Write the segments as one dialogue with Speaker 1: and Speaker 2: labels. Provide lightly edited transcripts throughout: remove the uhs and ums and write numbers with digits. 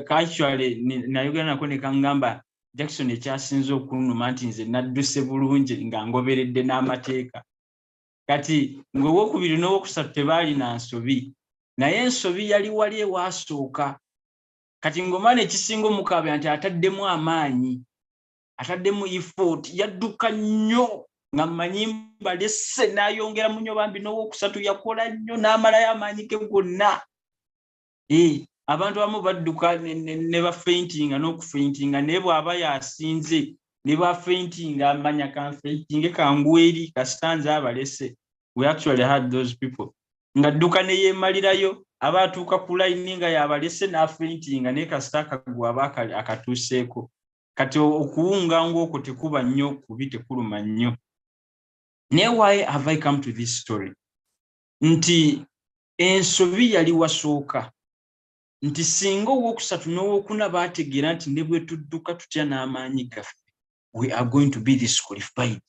Speaker 1: actually nayogera nako ne kangamba Jackson ekyasinze okunuma nti nze nadduse bulungi nga ngoberedde n'amateeka kati ng'owokubiri n'owokusatu tebaali na nsobi naye ensobi yali wali ewasooka kati ng'omwana ekisinga omukaabe nti ataddemu amaanyi ataddemu effort yadduka nnyo nga mmanyi mbalese n'ayongera mu nnyo bambi n'owokusatu yakola nnyo n'amalayo amaanyi ge gonna abantu abamu badduka ne bafeintinga n'okufeintinga naye bw'aba yasinze ne bafeintinga amanya kanfeintinge kangweri kasitanza abalese. We actually had those people nga dduka ne yeemalirayo aba atuuka ku line nga yabalese n'afeintinga ne kasitaka gwa aba akatuuseeko kati okuwunga ng'okwo tekuba nnyo kubi tekuluma nnyo. Naye why have I come to this story? Nti ensobi yali wasooka nti singa owookusatu n'owookuna baategeera nti ne bwe tudduka tutya n'amaanyi gaffe we are going to be disqualified,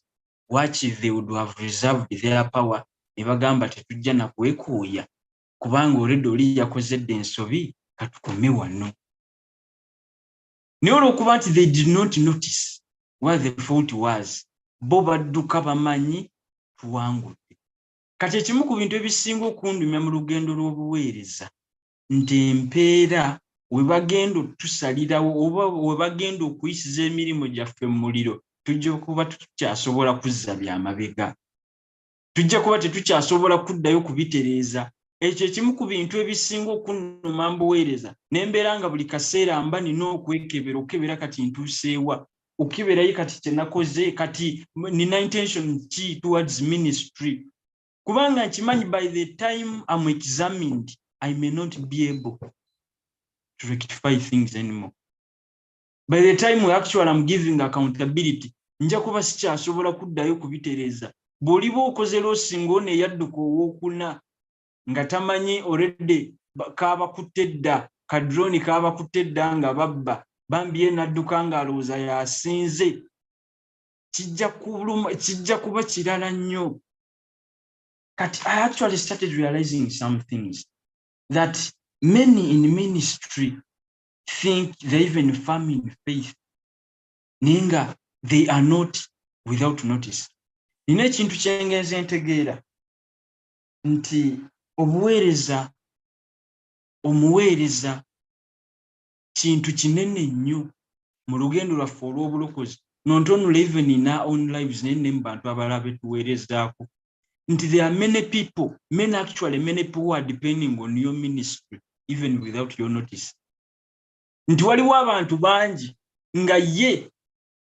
Speaker 1: watch they would have reserved their power ne bagamba tetujja na kwekooya kubanga already oli yakozedde ensobi katukome wano. Naye olw'okuba nti they did not notice where the fault was, bo badduka bamanyi tuwangudde. Kati ekimu ku bintu ebisinga okundumya mu lugendo lw'obuweereza nti empeera we bagenda otusalirawo oba we bagenda okuyisiza emirimu gyaffe mu muliro tujja kuba tukyasobola kuzza byamabega, tujja kuba tetukyasobola kuddayo kubitereeza. Ekyo ekimu ku bintu ebisinga okunnuma mbuweereza nembeera nga buli kaseera mba nina okwekebera okebera kati ntuuseewa okeberayo kati kyenakoze kati nina intention ki towards ministry kubanga nkimanyi by the time I'm examined I may not be able to rectify things anymore. By the time we actually am giving accountability nja kuba sikyasobola kuddayo kubitereeza. Bw'oliba okoze loosingo ne yadduka owookuna nga tamanyi already kaabakutte dda kadroni kaabakutte dda nga babba bambi ye nadduka ng'alowooza yasinze kijja kuba kirala nnyo. Kati I actually started realizing some things that many in ministry think they're even firm in faith ninga they are not without notice. Nina ekintu kyengenze ntegeera nti omuweereza kintu kinene nnyo mu lugendo lwaffe olw'obulokozi nontonula even in our own lives ne mu bantu abalala betuweerezaako nti there are many people who are depending on your ministry even without your notice. Nti waliwo abantu bangi nga ye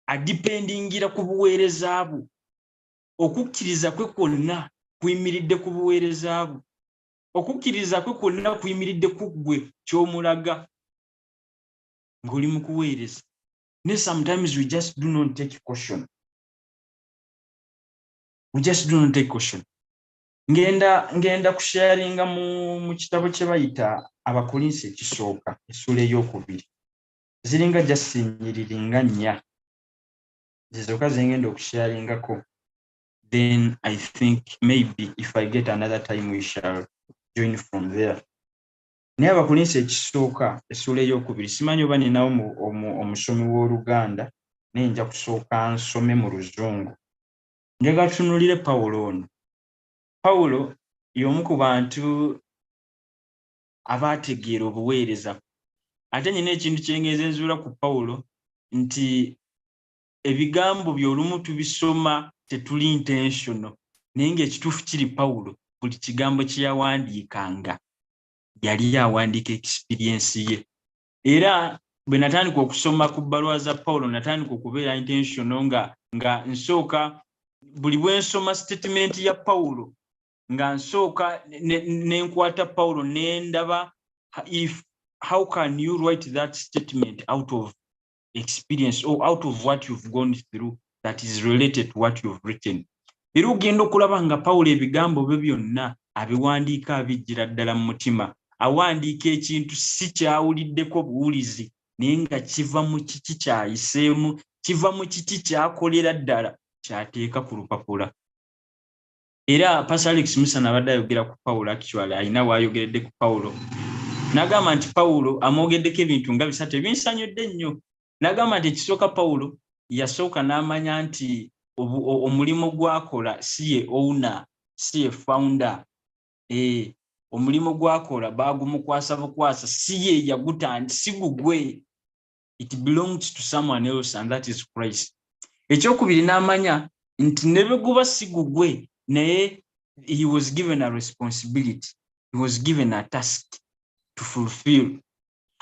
Speaker 1: adipendingira ku buweereza bwo okukkiriza kwe kwonna kuyimiridde ku buweereza bwo okukkiriza kwe kwonna kuyimiridde ku ggwe ky'omulaga ng'oli mu kuweereza. Ne sometimes we just do not take caution. Ngenda kusharinga mu kitabo kye bayita Abakolinsi ekisooka essula ey'okubiri ziringa jasinyiriringa nnya zizooka zengenda okusharingako. Then I think maybe if I get another time we shall join from there. Naye Abakolinsi ekisooka essula ey'okubiri simanyi oba ninawo omusomi w'Oluganda naye nja kusooka nsome mu Luzungu. Njagala tutunuulire Pawulo ono. Pawulo y'omu ku bantu abaategeera obuweereza. Ate nyina ekintu kyengeeza nzuula ku Pawulo nti ebigambo by'olumu tubisoma tetuli intentional naye ng'ekituufu kiri Pawulo buli kigambo kye yawandiikanga yali yawandiika experience ye. Era bwe natandika okusoma ku bbaluwa za Pawulo natandika okubeera intentional nga nsooka buli bwe nsoma statement ya Pawulo nga nsooka nenkwata Pawulo nendaba how can you write that statement out of experience or out of what you've gone through that is related to what you've written. Era ogenda okulaba nga Pawulo ebigambo bye byonna abiwandiika abijjira ddala mu mutima. Awandiika ekintu si kyawuliddeko buwulizi naye nga kiva mu kiki kyayiseemu kiva mu kiki kyakolera ddala kyateeka ku lupapula. Era Pastor Alex Musana abadde ayogera ku Pawulo actually ayina w'ayogeredde ku Pawulo n'agamba nti Pawulo amwogeddeko ebintu nga bisatu ebinsanyudde nnyo. N'agamba nti ekisooka Pawulo yasooka n'amanya nti omulimu gwakola si ye owner, si ye founder. Omulimu gwakola baagumukwasa bukwasa, si ye yagutandika, si gugwe. It belongs to someone else, and that is Christ. Ekyokubiri n'amanya nti ne bwe guba si gugwe, naye he was given a responsibility, he was given a task to fulfill.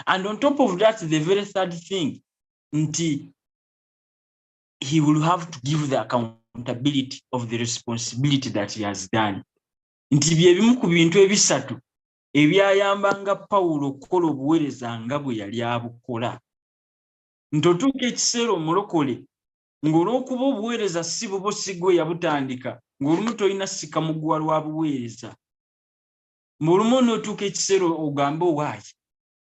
Speaker 1: And on top of that, the very third thing, nti he will have to give the accountability of the responsibility that he has done. Nti byebimu ku bintu ebisatu ebyayambanga Pawulo okukola obuweereza nga bwe yali abukola. Ntotuuka ekiseera omulokole ng'olw'okuba obuweereza si bubo si gwe yabutandika, ng'olumu tolina sika muguwa lwa buweereza. Olumu onootuuka ekiseera ogambe owaayi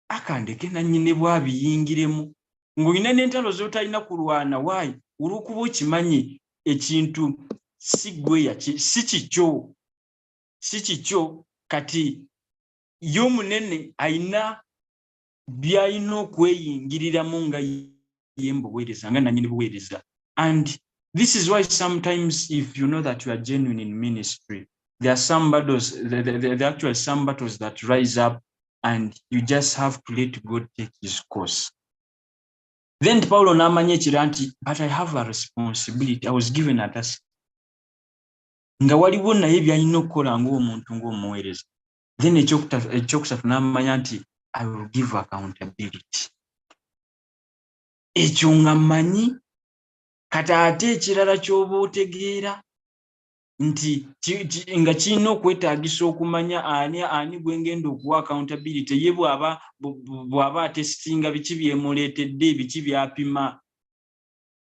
Speaker 1: akandeke nannyini bwabiyingiremu, ng'olina n'entalo z'otalina kulwana. Waayi olw'okuba okimanyi ekintu si gwe si kikyo kati ye omunene ayina by'alina okweyingiriramu nga ye mbuweereza, nga nannyini buweereza. And this is why sometimes if you know that you are genuine in ministry, there are some battles, there are actually some battles that rise up and you just have to let God take his course. Then Paulo n'amanya ekira nti, but I have a responsibility, I was given a task. Nga waliwo naye by'alina okukola ng'omuntu ng'omuweereza. Then ekyokusatu n'amanya nti I will give accountability. Ekyo nga mmanyi kati ate ekirala ky'oba otegeera nti nga kirina okwetaagisa okumanya ani gwe ngenda okuwa accountability. Ye bw'aba atesitinga biki byemuleetedde, biki by'apima,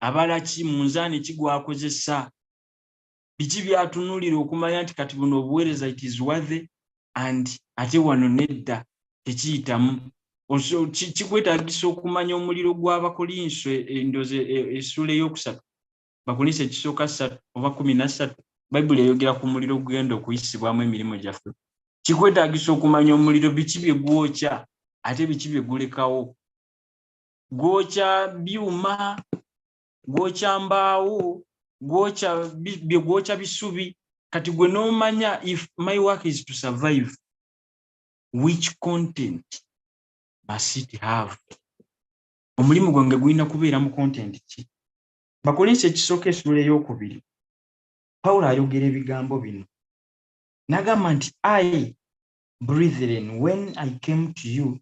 Speaker 1: abala ki munzaani ki gwakozesa, biki by'atunuulira okumanya nti kati buno obuweereza it is worthy, and ate wano nedda tekiyitamu. Kikwetaagisa okumanya omuliro gw'Abakolinso endoozi essula ey'okusatu, Bakolinso ekisooka 3 oba 13, Bayibuli eyogera ku muliro gugenda okuyisibwamu emirimu gyaffe. Kikwetaagisa okumanya omuliro biki bye gwokya ate biki bye gulekawo. Gwokya byuma, gwokya mbaawo, gwokya bisubi. Kati gwe n'omanya if my work is to survive, which content must it have? Omulimu gwange gulina kubeera mu content ki? Bakolinso ekisooka essula ey'okubiri, Pawulo ayogera ebigambo bino. N'agamba nti I, brethren, when I came to you,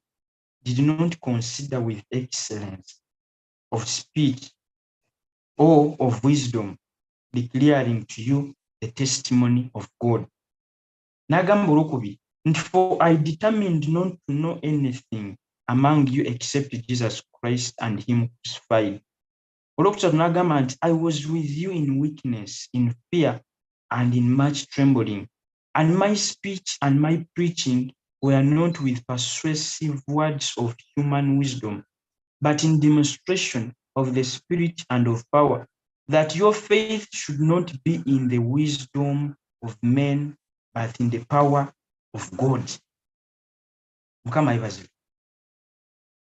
Speaker 1: did not consider with excellence of speech or of wisdom, declaring to you the testimony of God. N'agamba olwokubiri nti for I determined not to know anything among you except Jesus Christ and him crucified. Olwokusatu n'agamba nti I was with you in weakness, in fear, and in much trembling. And my speech and my preaching were not with persuasive words of human wisdom, but in demonstration of the Spirit and of power, that your faith should not be in the wisdom of men, but in the power of God. Mukama ayibazibwe.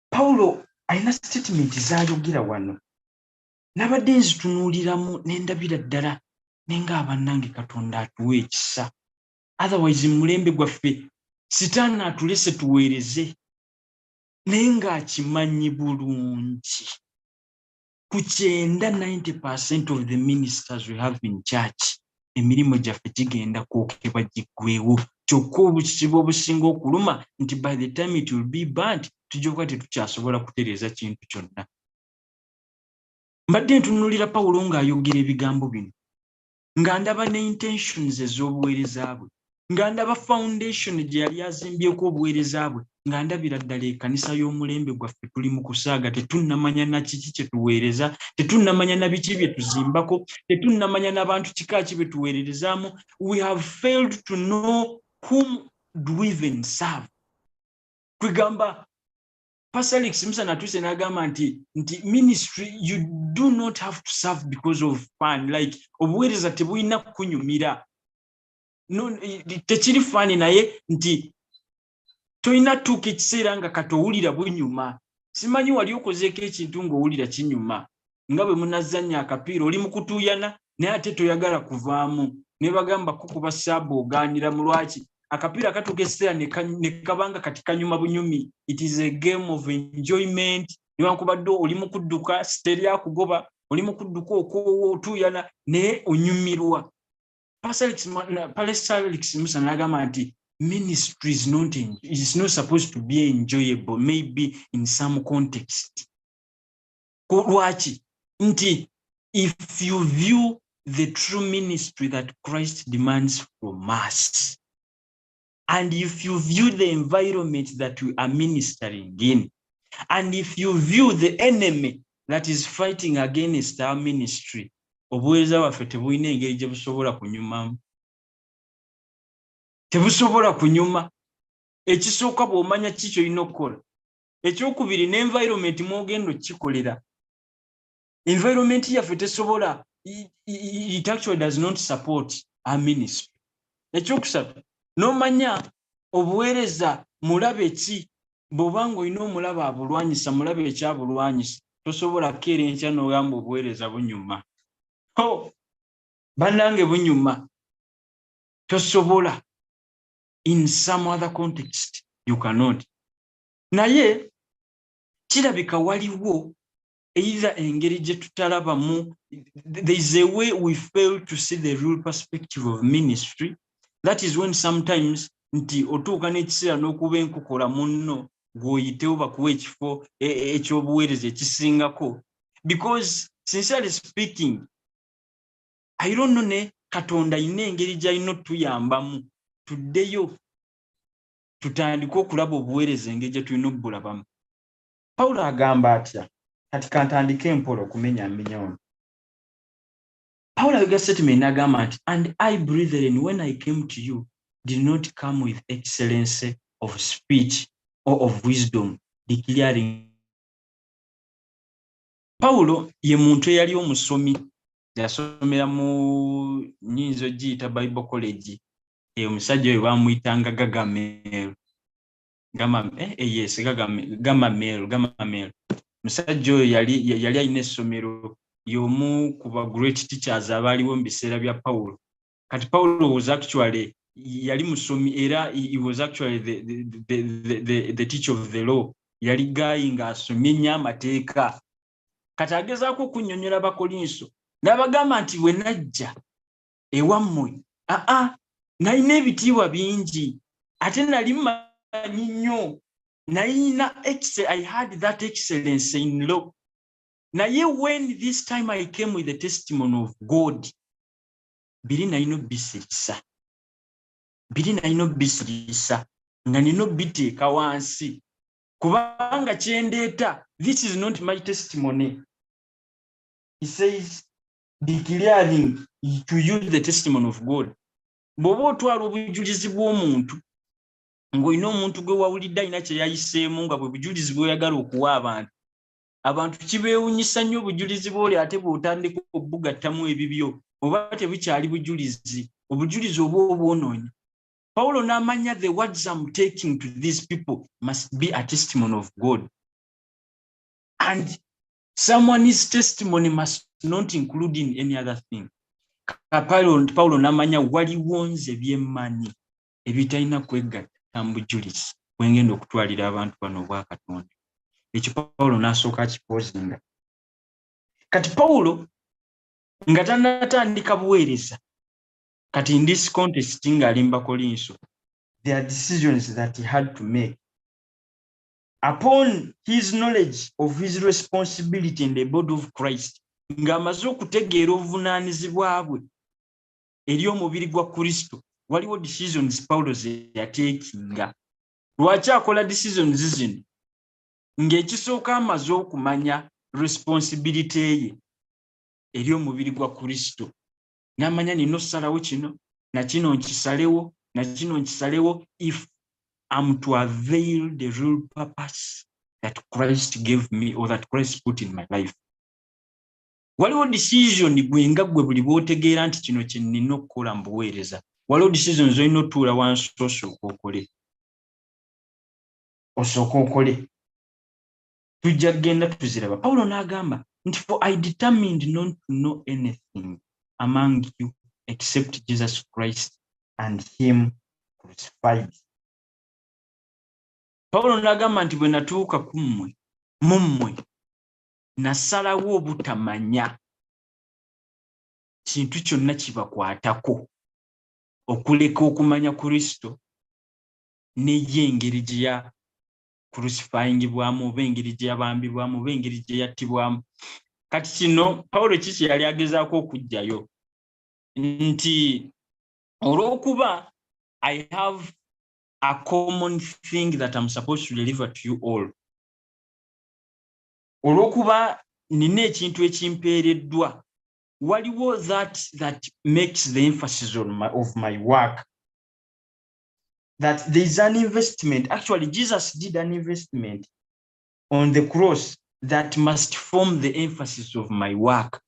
Speaker 1: Paulo alina statement z'ayogera wano. Nabadde nzitunuuliramu n'endabira ddala nenga abannange Katonda atuwa ekisa. Otherwise mulembe gwaffe Sitaani atulese tuweereze naye ng'akimanyi bulungi. Ku 90% of the ministers we have in church, emirimu gyaffe gigenda kwokebwa giggweewo. Kyokka obukizibu obusinga okuluma nti by the time it will be burnt, tujja tetukyasobola kutereeza kintu kyonna. Mbadde ntunuulira Pawulo ng'ayogera ebigambo bino, nga ndaba ne intentions ez'obuweereza bwe, nga ndaba foundation gye yali azimbyeko obuweereza bwe, nga ndabira ddala ekkanisa y'omulembe gwaffe tuli mu kusaaga, tetunnamanya na kiki kye tuweereza, tetunnamanya na biki bye tuzimbako, tetunnamanya n'abantu kika ki be tuweererezaamu. We have failed to know whom do we even serve. Kwegamba Pastor Alex Musana atuse n'agamba nti ministry you do not have to serve because of fun. Like obuweereza tebulina kunyumira. No, tekiri fani naye nti toyina tuuka ekiseera nga katowulira bunyuma. Simanyi wali okozeeko ekintu ng'owulira kinyuma nga bwe munazannya akapiira oli mu kutuuyana naye ate toyagala kuvaamu ne bagamba kukuba ssaabu ogaanira mu lwaki akapiira katuuka ekiseera ne kabanga kati kanyuma bunyumi. It is a game of enjoyment. Newankubadde oli mu kudduka siteri akugoba, oli mu kudduka okoowa otuuyana naye onyumirwa. Pastor Alex Musa n'agamba nti ministry is not supposed to be enjoyable, maybe in some context. Lwaki? Nti if you view the true ministry that Christ demands from us, and if you view the environment that we are ministering in, and if you view the enemy that is fighting against our ministry, obuweereza bwaffe tebulina engeri gye busobola kunyumamu. Tebusobola kunyuma. Ekisooka bw'omanya ki ky'olina okukola. Ekyokubiri n'environment mw'ogenda okikolera. Environment yaffe tesobola, it actually does not support our ministry. Ekyokusatu n'omanya obuweereza mulabe ki bw'oba ng'olina omulaba abulwanyisa, mulabe ekyabulwanyisa, tosobola kukeera enkya n'ogamba obuweereza bunyuma. Bannange bunyuma. Tosobola. In some other context, you cannot. Naye kirabika waliwo either engeri gye tutalabamu. There is a way we fail to see the real perspective of ministry. That is when sometimes nti otuuka n'ekiseera n'okuba enkukola munno gw'oyitewo bakuwa ekifo ekyobuweereza ekisingako. Because sincerely speaking, I don't know ne Katonda ayina engeri gy'alina otuyambamu tuddeyo tutandika okulaba obuweereza engeri gye tulina obbulabamu. Pawulo agamba atya? Kati kantandika empola okumenyaamenya ono. Pawulo ayogera statement n'agamba nti, and I, brethren, when I came to you, did not come with excellency of speech or of wisdom, declaring. Pawulo ye muntu eyali omusomi, yasomera mu nnyinza ogiyita Bible College. Omusajja oyo bamuyitanga Gamameero. Gamameero. Omusajja oyo yali alina essomero, y'omu ku ba great teachers abaaliwo mu biseera bya Pawulo. Kati Pawulo was actually yali musomi era he was actually the teacher of the law. Yali gayi ng'asomye nnyo amateeka. Kati agezaako okunnyonnyola Abakolinso n'abagamba nti we najja ewammwe nalina ebitiibwa bingi ate nali mmanyi nnyo, I had that excellence in law. Naye when this time I came with the testimony of God, biri nalina obbisirisa nga nina obbiteeka wansi kubanga kyendeeta, this is not my testimony. He says, declaring to you the testimony of God. Bw'oba otwala obujulizi bw'omuntu ng'olina omuntu gwe wawulidde alina kye yayiseemu nga bwe bujulizi bw'oyagala okuwa abantu kibeewunyisa nnyo obujulizi bw'oli ate bw'otandika obugattamu ebibyo oba tebukyali bujulizi, obujulizi oba obwonoonyi. Pawulo n'amanya the words I'm taking to these people must be a testimony of God. And someone's testimony must not include in any other thing. Pawulo n'amanya waliwo nze byemmanyi ebitalina kwegatta mu bujulizi bwe ngenda okutwalira abantu bano obwa Katonda. Ekyo Pawulo n'asooka akipoozinga. Kati Pawulo nga tannatandika buweereza, kati in this context ng'ali mu Bakolinso, there are decisions that he had to make. Upon his knowledge of his responsibility in the body of Christ, ng'amaze okutegeera obuvunaanyizibwa bwe eri omubiri gwa Kristo, waliwo decisions Pawulo ze yateekinga. Lwaki akola decisions zino? Ng'ekisooka amaze okumanya responsibility ye eri omubiri gwa Kristo. N'amanya nina okusalawo kino, na kino nkisalewo, na kino nkisalewo, if I'm to avail the real purpose that Christ gave me or that Christ put in my life. Waliwo decision gwenga gwe buli bw'otegeera nti kino kye nnina okukola mu buweereza. Waliwo decisions olina otuula wansi osooka okole. osooka okole. Tujja genda tuziraba. Pawulo n'agamba nti for I determined not to know anything among you except Jesus Christ and him crucified. Pawulo n'agamba nti bwe natuuka ku mummwe nasalawo obutamanya kintu kyonna kibakwatako okuleka okumanya Kristo n'ey'engeri gye ya crucifyingibwamu oba engeri gye yabambibwamu oba engeri gye yattibwamu. Kati kino Pawulo kiki yali agezaako okujjayo nti olw'okuba I have a common thing that I'm supposed to deliver to you all. Olw'okuba nina ekintu ekimpeereddwa, waliwo that makes the emphasis of my work. That there is an investment. Actually, Jesus did an investment on the cross that must form the emphasis of my work.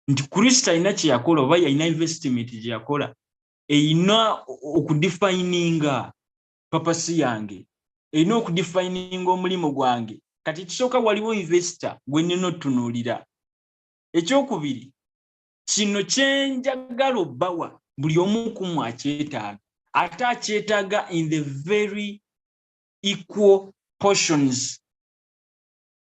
Speaker 1: Nti Kristo alina kye yakola oba yalina investment gye yakola eyina okudefininga papasi yange, eyina okudefininga omulimu gwange. Kati kisooka waliwo investor gwe nnina otunuulira. Ekyokubiri, kino kyenjagala obbawa buli omu ku mmwe akyetaaga, ate akyetaaga in the very equal portions.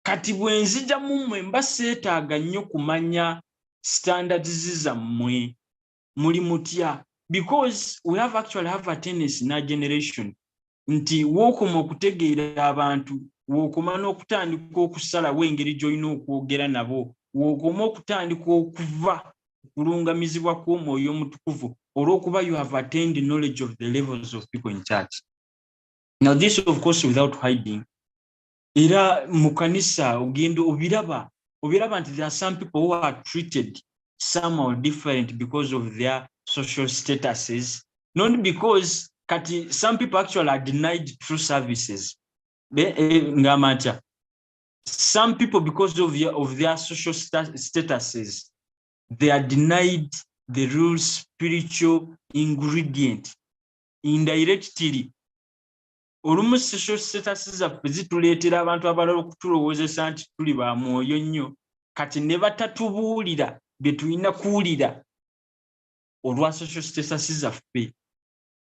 Speaker 1: Kati bwe nzija mu mmwe mba seetaaga nnyo kumanya standards zammwe muli mutya, because we actually have a tendency in our generation nti wookoma okutegeera abantu, wookoma n'okutandika okusalawo engeri gy'olina okwogera nabo, wookoma okutandika okuva kulungamizibwa kw'Omwoyo Omutukuvu olw'okuba you have attained knowledge of the levels of people in church. Now this of course without hiding. Era mu kanisa ogenda obiraba nti there are some people who are treated somehow different because of their social statuses, not because kati some people actually are denied true services. Some people because of their social statuses they are denied the real spiritual ingredient indirectly. Olumu social statuses zaffe zituleetera abantu abalala okutulowoozesa nti tuli ba mwoyo nnyo, kati ne batatubuulira bye tulina kuwulira olwa social statuses zaffe.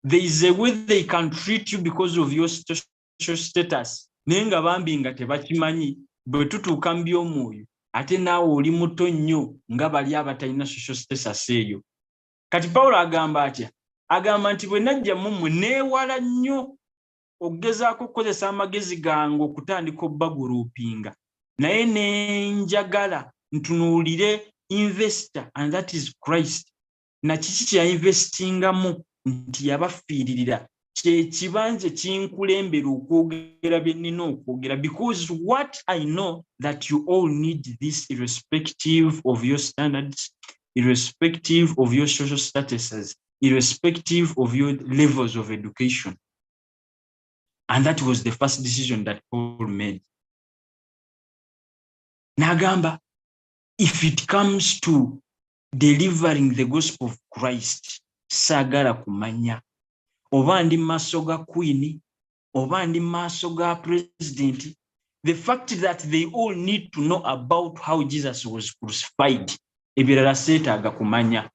Speaker 1: There is a way they can treat you because of your social status, naye nga bambi nga tebakimanyi. Bwe tutuuka mu by'omwoyo ate naawe oli muto nnyo nga bali abatalina social status eyo. Kati Pawulo agamba atya? Agamba nti bwe najja mu mmwe neewala nnyo okugezaako okukozesa amagezi gange okutandika obbaguluupinga, naye ne njagala ntunuulire investor, and that is Christ. Na kiki kye yainvestingamu nti yabafiiririra kye kibanje kinkulembera okwogera bye nnina okwogera, because what I know that you all need this irrespective of your standards, irrespective of your social statuses, irrespective of your levels of education. And that was the first decision that Paul made. Nagamba, if it comes to delivering the gospel of Christ, sagala kumanya. Oba ndi maaso ga Queen, oba ndi maaso ga President, the fact that they all need to know about how Jesus was crucified, ebirala seetaaga kumanya.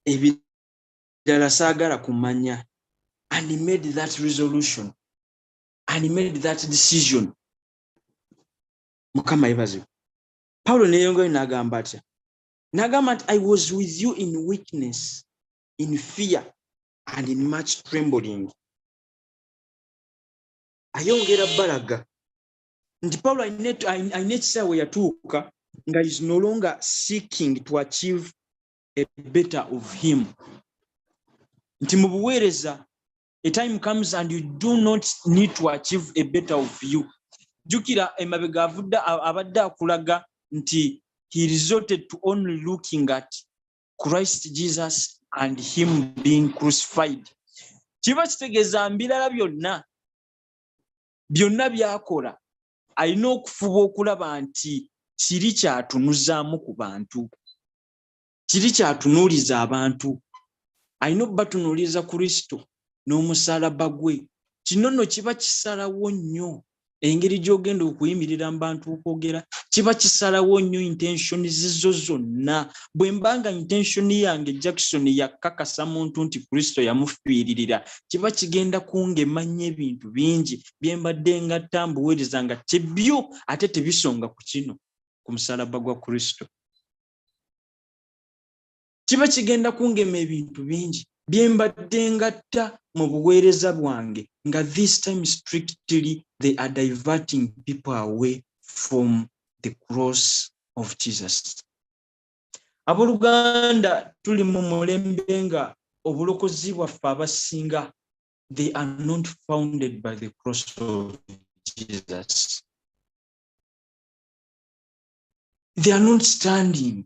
Speaker 1: Ebirala saagala kumanya. And he made that resolution. And he made that decision. Mukama yebaze. Paulo neyongoyo n'agamba atya? N'agamba nti I was with you in weakness, in fear, and in much trembling. Ayongera balaga nti Paulo ayina ekiseera we yatuuka nga is no longer seeking to achieve a better of him. Nti mu buweereza, a time comes and you do not need to achieve a better of you. Jukira emabega abadde akulaga nti he resorted to only looking at Christ Jesus and him being crucified. Kiba kitegeeza mbirala byonna byakola alina okufuba okulaba nti kiri kyatunuzaamu ku bantu, kiri kyatunuuliza abantu. alina obatunuuliza Kristo n'omusalaba gwe. Kino nno kiba kisalawo nnyo engeri gy'ogenda okuyimirira mu bantu okwogera, kiba kisalawo nnyo intention zizo zonna. Bwe mbanga intention yange Jackson yakakasa muntu nti Kristo yamufiiririra, kiba kigenda kungemanya ebintu bingi bye mbadde nga tambuweereza nga tebyo ate tebisonga ku kino, ku musalaba gwa Kristo. Kiba kigenda kungema ebintu bingi bye mbadde ngatta mu buweereza bwange nga this time strictly they are diverting people away from the cross of Jesus. Abooluganda tuli mu mulembe nga obulokozi bwaffe abasinga they are not founded by the cross of Jesus. They are not standing.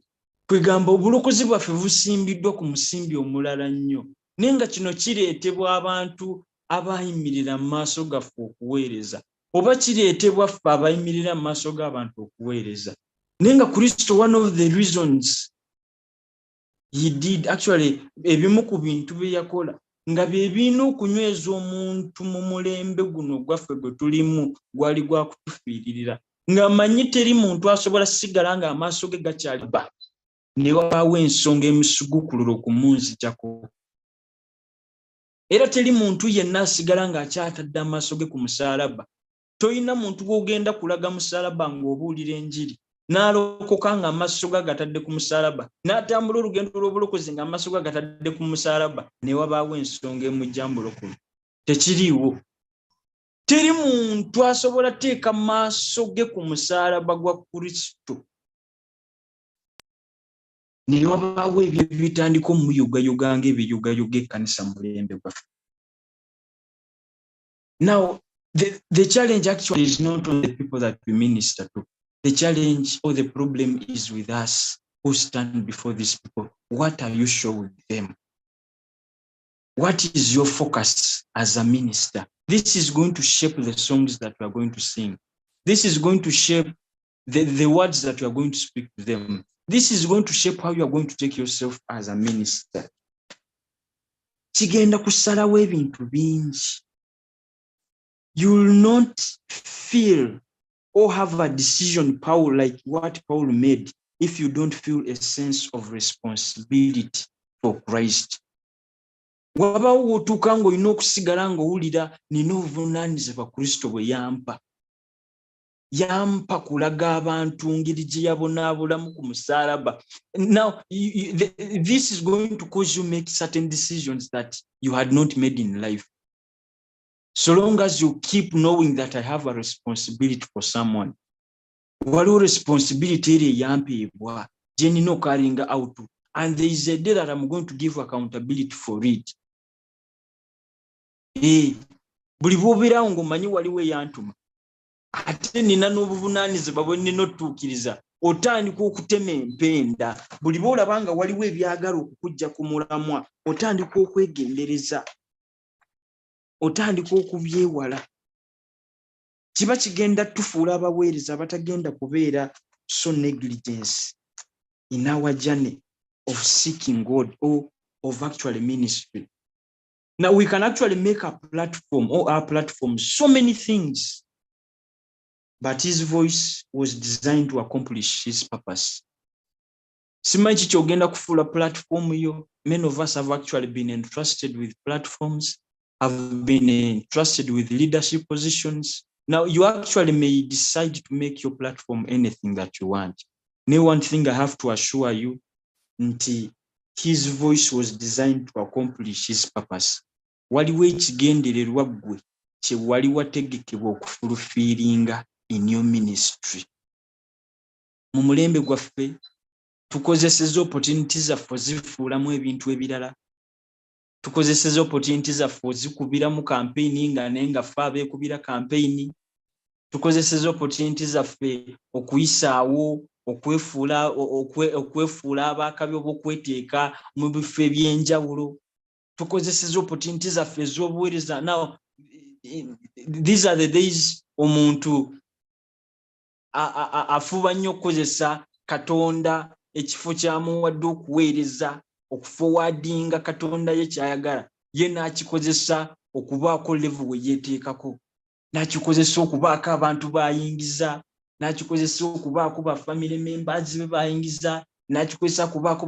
Speaker 1: Kwegamba obulokozi bwaffe busimbiddwa ku musimbi omulala nnyo, naye nga kino kireetebwa abantu abayimirira mu maaso gaffe okuweereza, oba kireetebwa ffe abayimirira mu maaso g'abantu okuweereza. Naye nga Kristo, one of the reasons he did actually, ebimu ku bintu bye yakola nga bye birina okunyweza omuntu mu mulembe guno gwaffe gwe tulimu gwali gwa kutufiiririra, nga manyi teri muntu asobola sigala nga amaaso ge gakyali ba ne wabaawo ensonga emusugukulula okumunzijako. Era teri muntu yenna asigala ng'akyatadde amaaso ge ku musaalaba. Toyina muntu gw'ogenda kulaga musaalaba ng'obuulira enjiri n'alokoka nga amaaso ge gatadde ku musaalaba, n'atambula olugendo lw'obulokozi nga amaaso ge gatadde ku musaalaba, ne wabaawo ensonga emujja mbulokolo. Tekiriiwo. Teri muntu asobola teeka maaso ge ku musaalaba gwa Kristo ne wabaawo ebyo bitandika omuyugayoga ng'ebiyugayoga ekkanisa mulembe gwaffe. Now, the challenge actually is not on the people that we minister to. The challenge or the problem is with us who stand before these people. What are you showing them? What is your focus as a minister? This is going to shape the songs that we are going to sing. This is going to shape the words that you are going to speak to them. This is going to shape how you are going to take yourself as a minister. Kigenda kusalawo ebintu bingi. You will not feel or have a decision power like what Paul made if you don't feel a sense of responsibility for Christ. Wabaawo otuuka ng'olina okusigala ng'owulira nina obuvunaanyizibwa Kristo bwe yampa kulaga abantu ngeri gye yabonaabulamu ku musaalaba. Now, this is going to cause you make certain decisions that you had not made in life. So long as you keep knowing that I have a responsibility for someone. Waliwo responsibility eri eyampeebwa gye nina okalinga out. And there is a day that I'm going to give accountability for it. Buli bw'obeerawo ng'omanyi waliwo eyantuma. Ate nina n'obuvunaanyizibwa bwe nina otuukiriza, otandika okutema empenda. Buli bw'olaba nga waliwo ebyagala okukujja ku mulamwa, otandika okwegendereza, otandika okubyewala. Kiba kigenda tufuula abaweereza abatagenda kubeera so negligence in our journey of seeking God or of actually ministry. Now we can actually make a platform or our platform so many things. But his voice was designed to accomplish his purpose. Simanyi kiki ogenda kufuula platform yo. Many of us have actually been entrusted with platforms, have been entrusted with leadership positions. Now you actually may decide to make your platform anything that you want. Now one thing I have to assure you, his voice was designed to accomplish his purpose. Waliwo ekigendererwa ggwe kye wali wategekebwa okufulfiringa in your ministry. Mu mulembe gwaffe tukozeseza opportunities zaffe zifuulamu ebintu ebirala. Tukozeseza opportunities zaffe zikubiramu campaign nga naye nga ffe abeekubira campaign. Tukozeseza opportunities zaffe okuyisaawo okwefuula abaakabi obw'okweteeka mu bifo eby'enjawulo. Tukozeseza opportunities zaffe ez'obuweereza. Now these are the days omuntu afuba nnyo okukozesa Katonda ekifo kyamuwadde okuweereza okuforwardinga katonda ye kyayagala ye n'akikozesa okubaako level we yeeteekako, n'akikozesa okubaako abantu bayingiza, n'akikozesa okubaako ba family members be bayingiza, n'akikozesa kubaako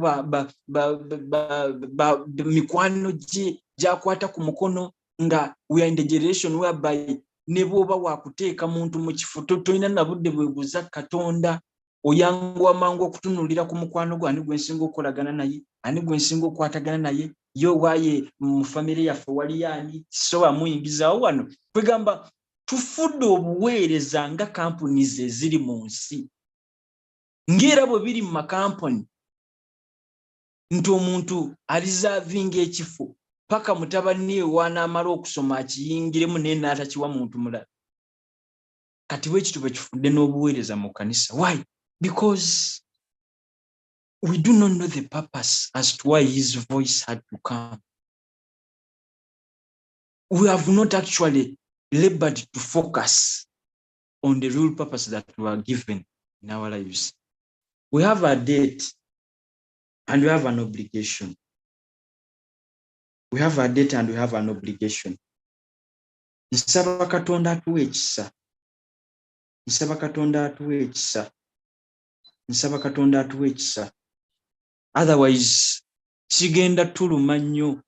Speaker 1: mikwano gye gy'akwata ku mukono, nga we are in the generation whereby ne bw'oba waakuteeka muntu mu kifo tolina na budde bwebuuza katonda, oyanguwa mangu okutunuulira ku mukwano gwe, ani gwe nsinga okukolagana naye, ani gwe nsinga okukwatagana naye, ye waaye mu famire yaffe wali ani, so amuyingizaawo wano. Kwegamba tufudde obuweereza nga companies eziri mu nsi, ng'era bwe biri mu makampani nti omuntu alizaavinga ekifo paka mutabani we wanaamala okusoma akiyingiremu naye n'atakiwa muntu mulala. Kati bwe kitu bwe kifudde n'obuweereza mu kanisa. Why? Because we do not know the purpose as to why his voice had to come. We have not actually labored to focus on the real purpose that we are given in our lives. We have a debt and we have an obligation. We have a debt and we have an obligation. Nsaba Katonda atuwe ekisa. Nsaba Katonda atuwe ekisa. Nsaba Katonda atuwe ekisa. Otherwise, kigenda tuluma nnyo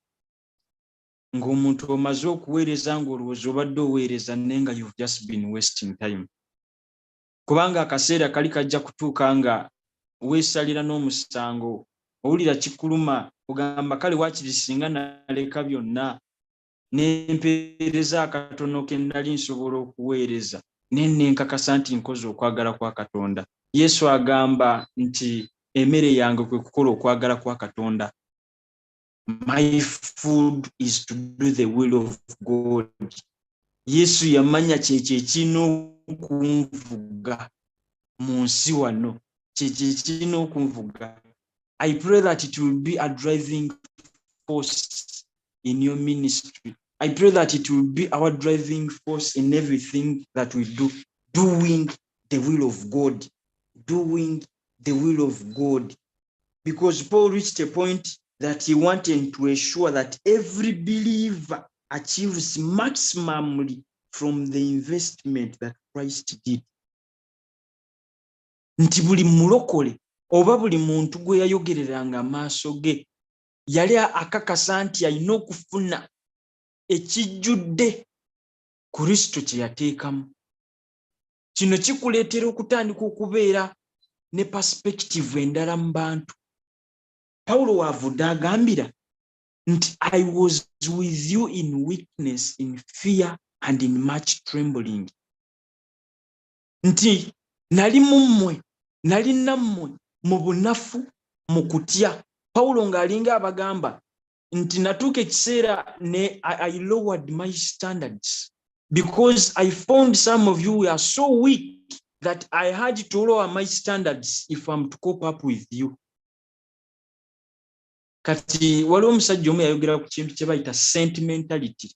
Speaker 1: ng'omuntu omaze okuweereza ng'olowooza obadde oweereza naye nga you've just been wasting time. Kubanga akaseera kali kajja kutuuka nga weesalira n'omusango, owulira kikuluma, ogamba kale waakiri singa naleka byonna n'empeereza akatono ke nali nsobola okuweereza naye nenkakasa nti nkoze okwagala kwa Katonda. Yesu agamba nti emmere yange kwe kukola okwagala kwa Katonda. My food is to do the will of God. Yesu yamanya kyekyo ekirina okunvuga mu nsi wano, kyekyo ekirina okunvuga. I pray that it will be a driving force in your ministry. I pray that it will be our driving force in everything that we do, doing the will of God. Doing the will of God. Because Paul reached a point that he wanted to ensure that every believer achieves maximally from the investment that Christ did. Nti buli mulokole oba buli muntu gwe yayogereranga amaaso ge yali akakasa nti alina okufuna ekijjudde Kristo kye yateekamu. Kino kikuleetera okutandika okubeera ne perspective endala mu bantu. Paulo wavudde agambira nti I was with you in weakness, in fear and in much trembling. Nti nali mummwe, nali nammwe mu bunafu, mu kutya. Paulo ng'alinga abagamba nti natuuka ekiseera ne I lowered my standards because I found some of you were so weak that I had to lower my standards if I'm to cope up with you. Kati waliwo omusajja omu yayogera ku kintu kye bayita sentimentality.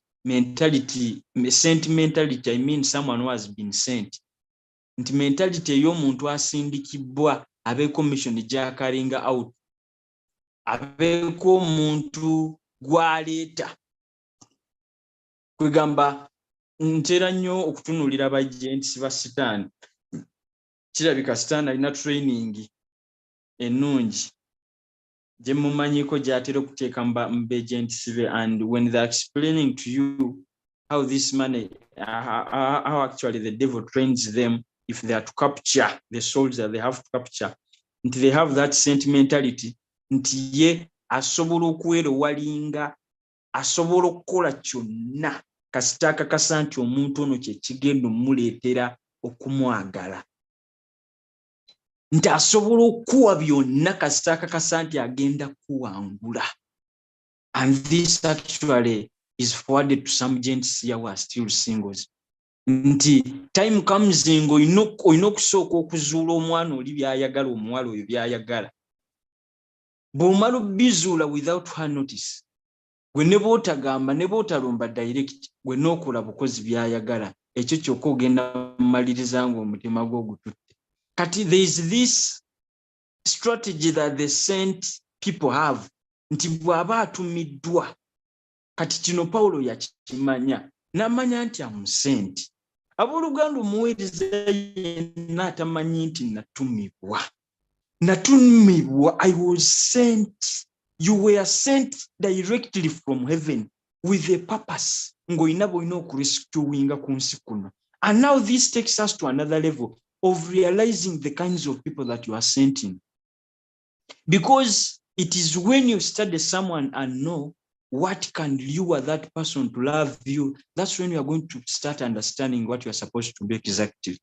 Speaker 1: Sentimentality, I mean someone who has been sent. Nti mentality ey'omuntu asindikibwa abeeko mission gy'akalinga out. Abeeko omuntu gw'aleeta. Kwegamba ntera nnyo okutunuulira bajenti ba sitaani. Kirabika sitaani alina training ennungi gye mumanyiko gy'atera okuteeka mu bajenti be, and when they're explaining to you how this money, how actually the devil trains them if they are to capture the souls that they have to capture, nti they have that sentimentality nti ye asobola okwerowalinga, asobola okukola kyonna kasita akakasa nti omuntu ono kye kigenda omuleetera okumwagala. Nti asobola okuwa byonna kasita akakasa nti agenda kuwangula. And this actually is forwarded to some gents here who are still singles. Nti time comes ng'olina okusooka okuzuula omwana oli by'ayagala, omuwala oyo by'ayagala. Bw'omala obbizuula without her notice, gwe ne bw'otagamba ne bw'otalumba direct, gwe n'okola bukozi by'ayagala, ekyo kyokka ogenda mumaliriza ng'omutima gwo gututte. Kati there is this strategy that the saint people have. nti bw'aba atumiddwa kati kino Pawulo yakimanya n'amanya nti amusenti. Abooluganda omuweereza yenna atamanyi nti natumibwa. I was sent. You were sent directly from heaven with a purpose. Ng'olina bw'olina okurescuinga ku nsi kuno. And now this takes us to another level of realizing the kinds of people that you are sent in. Because it is when you study someone and know what can lure that person to love you, that's when you are going to start understanding what you are supposed to be exactly.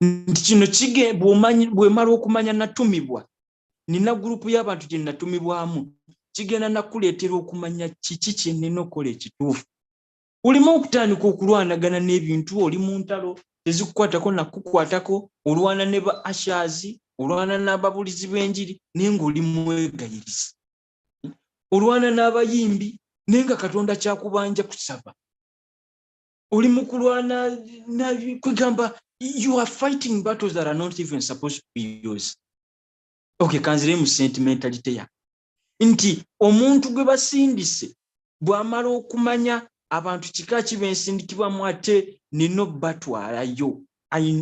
Speaker 1: Kino kige bw'omala okumanya natumibwa, nina gurupu y'abantu gye natumibwamu, kigenda nakuleetera okumanya kiki kye nnina okukola ekituufu. Olimu okutandika okulwanagana n'ebintu, oli mu ntalo tezikukwatako nakukwatako, olwana ne ba ashazi, olwana n'ababulizi b'enjiri naye ng'oli mwegayiriza. Olwana n'abayimbi naye nga Katonda kyakubanja kusaba. Oli mu kulwana kwegamba you are fighting battles that are not even supposed to be yours. Okay, kanzire mu sentimentality ya. Nti omuntu gwe basindise bw'amala okumanya abantu kika kibensindikibwamu ate nino batwalayo.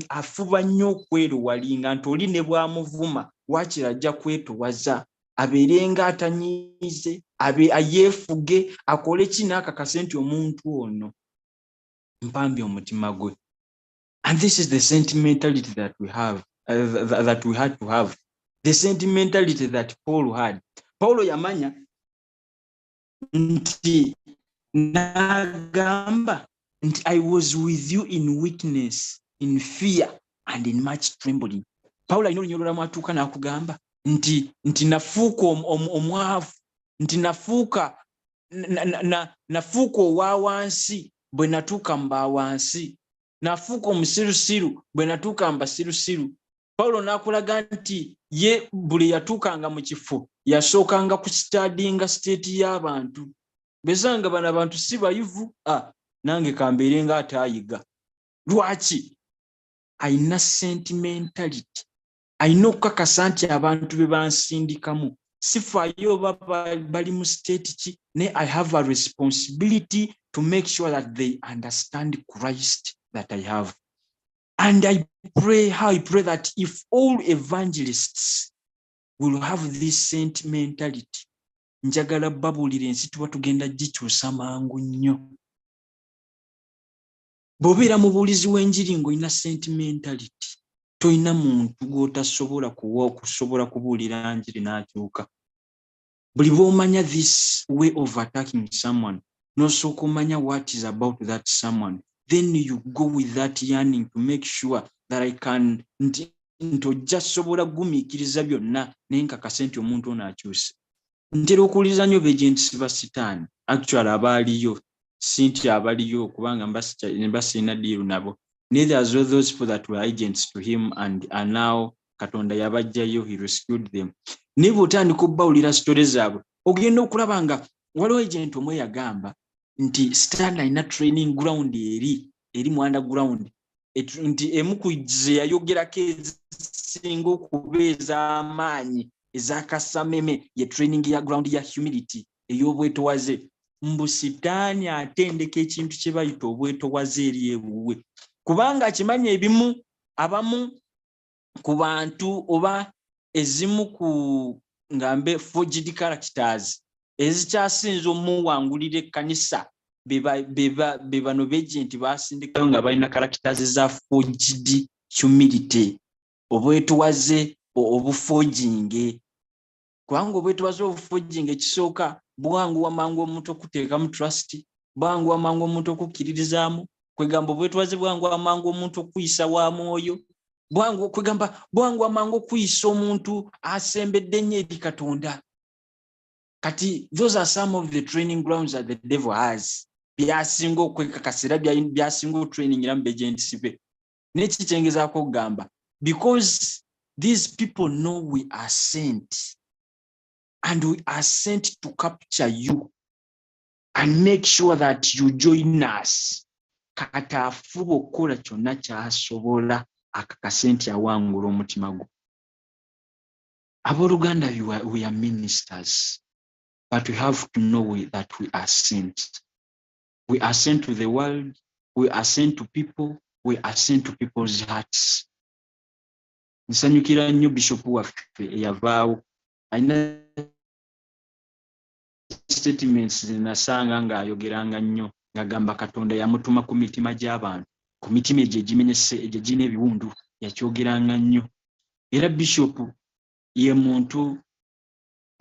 Speaker 1: Afuba nnyo okwerowalinga nti oli ne bw'amuvuma waakiri ajja kwetowaza, abeerenga atanyiize, ayeefuge, akole kinaakakase nti omuntu ono mpambye omutima gwe. And this is the sentimentality that we have, that we had to have. The sentimentality that Paul had. Paulo yamanya nti nagamba nti I was with you in weakness, in fear, and in much trembling. Paulo alina olunyolo lwamwatuuka n'akugamba nti nafuuka omwavu, nti nafuuka owa wansi bwe natuuka mba wansi, nafuuka omusirusiru bwe natuuka mba sirusiru. Paulo n'akulaga nti ye buli yatuukanga mu kifo yasookanga ku studyinga state y'abantu. Bezanga bano abantu si bayivu, nange kambeerenga ataayiga. Lwaki? Ayina sentimentality. Ayina okukakasa nti abantu be bansindikamu sifaayo oba bali mu state ki, ne I have a responsibility to make sure that they understand Christ that I have. And I pray that if all evangelists will have this sentimentality, njagala babuulira ensi tuba tugenda gikyusa mangu nnyo. Bw'obeera mubuulizi w'enjiri ng'olina sentimentality, toyina muntu gw'otasobola kusobola kubuulira njiri n'akyuka. Buli bw'omanya this way of attacking someone, n'osooka omanya what is about that someone, then you go with that yearning to make sure that I can ntojja sobola gumiikiriza byonna naye nkakase nti omuntu ono akyuse. Ntera okuwuliriza nnyo beagents ba sitaani, actually abaaliyo, sinti abaliyo kubanga mba sirina deal nabo. Neither as well those people that were agents to him and are now Katonda yabajjayo, he rescued them. Naye bw'otandika obbawulira sitole zaabwe, ogenda okulaba nga waliwo agent omwe yagamba nti Stan alina training ground eri mu underground, nti emu ku ze yayogerako ezisinga okuba ez'amaanyi ez'akasameme ye training ya ground ya humility ey'obwetowaze. Mbu Sitaani atendeka ekintu kye bayita obwetowaze eri ewuwe, kubanga akimanya abamu ku bantu oba ezimu ku ngambe forged characters ezikyasinza omuwangulira ekkanisa be bano beagenti basindikayo nga balina characters za forged humility, obwetowaze obuforging. Kubanga obwetowaze obuforging ekisooka bwanguwa mangu omuntu okuteekamu trust, bwanguwa mangu omuntu okukkiririzaamu, kwegamba obwetowaze bwanguwa mangu omuntu okuyisa wa mwoyo, bwanguwa mangu okuyisa omuntu asembedde nnyo eri Katonda. Kati those are some of the training grounds that the devil has. Byasinga okwekakasira byasinga otrainingira mu beagents be. Nekikyengezaako okugamba, because these people know we are sent, and we are sent to capture you and make sure that you join us. Kati afuba okukola kyonna ky'asobola akakase nti awangula omutima gwo. Abooluganda, we are ministers, but we have to know that we are sent. We are sent to the world, we are sent to people, we are sent to people's hearts. Nsanyukira nnyo Bishop waffe eyavaawo alina statements zinasanga ng'ayogeranga nnyo ng'agamba Katonda yamutuma ku mitima gy'abantu, ku mitima egyo egimenyese egyo egirina ebiwundu, yakyogeranga nnyo. Era Bishop ye muntu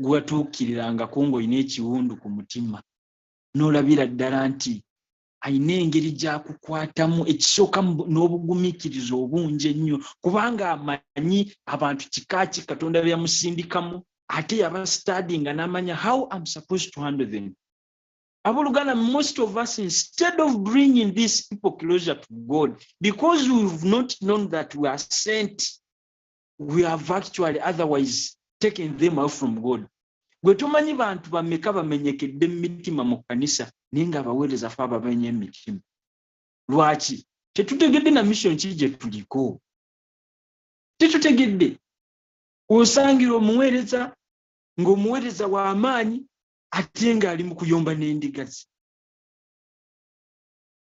Speaker 1: gwatuukirirangako ng'olina ekiwundu ku mutima n'olabira ddala nti ayina engeri gy'akukwatamu ekisooka n'obugumiikiriza obungi ennyo, kubanga amanyi abantu kika ki Katonda bye yamusindikamu, ate yaba studying n'amanya how I'm supposed to handle them. Abooluganda, most of us, instead of bringing these people closer to God, because we've not known that we are sent, we have actually otherwise taken them out from God. Gwe tumanyi bantu bameka bamenyekedde emitima mu kkanisa naye nga abaweereza fe abamenye emitima. Lwaki? Tetutegedde na mission ki gye tuliko. Tetutegedde. Osangira omuweereza ng'omuweereza w'amaanyi ate ng'ali mu kuyomba n'endiga ze.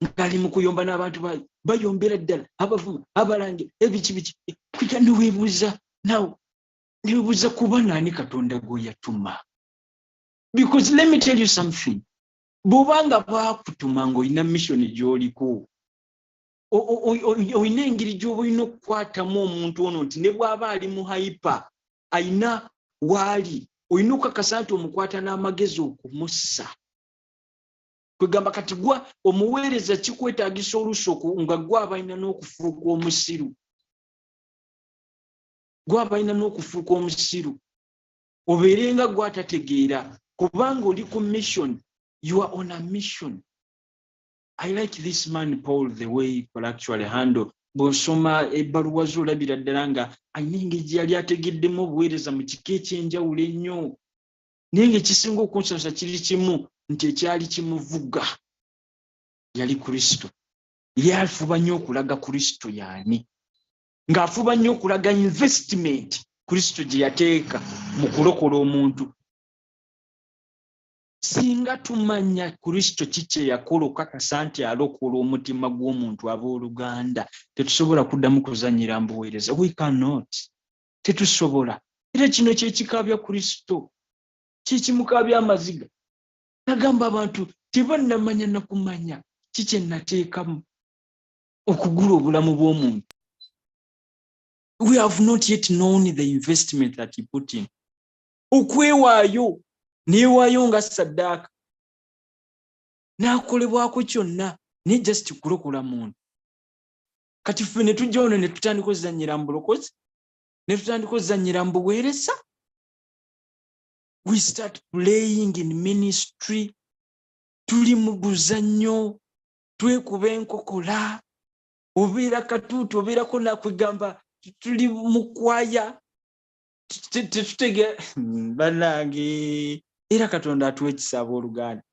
Speaker 1: Ng'ali mu kuyomba n'abantu bayombera ddala, abavuma, abalangira, ebiki. Kujja niweebuuza nawe. Niweebuuza kuba naani Katonda gwe yatuma. Because let me tell you something. Bw'obanga baakutuma ng'olina mission gy'oliko, olina engeri gy'oba olina okukwatamu omuntu ono nti ne bw'aba ali mu hyper, ayina waali, olina okukakasa nti omukwata n'amagezi okumussa. Kwegamba kati gwa omuweereza kikwetaagisa oluusi nga gwaba alina n'okufuuka omusiru. Gwaba alina n'okufuuka omusiru. Obeerenga gwatategeera kubanga oli ku mission. You are on a mission. I like this man Paul, the way Paul actually handle. Bw'osoma ebbaluwa ze olabira ddala nga ayina engeri gye yali ategeddemu obuweereza mu kika eky'enjawulo ennyo. Naye ng'ekisinga okunsanyusa kiri kimu nti ekyali kimuvuga yali Kristo. Ye afuba nnyo okulaga Kristo y'ani. Ng'afuba nnyo okulaga investment Kristo gye yateeka mu kulokola omuntu. Singa tumanya Kristo kikye yakola okukakasa nti alokola omutima gw'omuntu, abooluganda, tetusobola kuddamu kuzannyira mbuweereza. We cannot. Tetusobola. Era kino kye kikaabya Kristo. Kikimukaabya amaziga. Nagamba abantu tebannamanya na kumanya kikye nateekamu okugula obulamu bw'omuntu. We have not yet known the investment that he put in. Okwewaayo, neewaayo nga saddaaka. N'akolebwako kyonna, ne just kulokola muntu. Kati ffe ne tujja wano ne tutandika ozannyira mu bulokozi, ne tutandika ozannyira mu buweereza. We start playing in ministry. Tuli mu buzannyo, twekuba enkokola, obeera katuuti, obeerako nakwegamba tuli mu kwaya. Tetutege bannange, era Katonda atuwa ekisa abooluganda.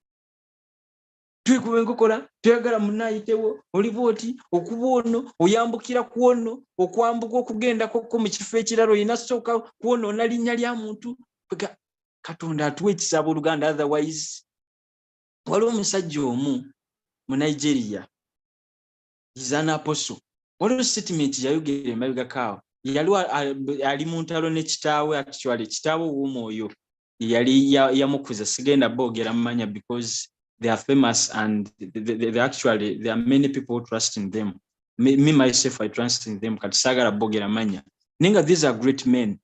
Speaker 1: Twekuba enkokola, twagala munnaayitewo, oli bw'oti, okuba ono, oyambukira ku ono, okwambuka okugendako mu kifo ekirala, olina sooka kwonoona linnya lya muntu. Katonda atuwa ekisa abooluganda. Otherwise, waliwo omusajja omu mu Nigeria, is an apostle. Waliwo statement yayogera emabegakaawo. Yali ali mu ntalo ne kitaawe, actually kitaawe w'omwoyo yali yamukuza, sigenda boogera mumanya because they are famous and they actually there are many people who trust in them. Me myself, I trust in them. Kati saagala boogera manya. Nenga these are great men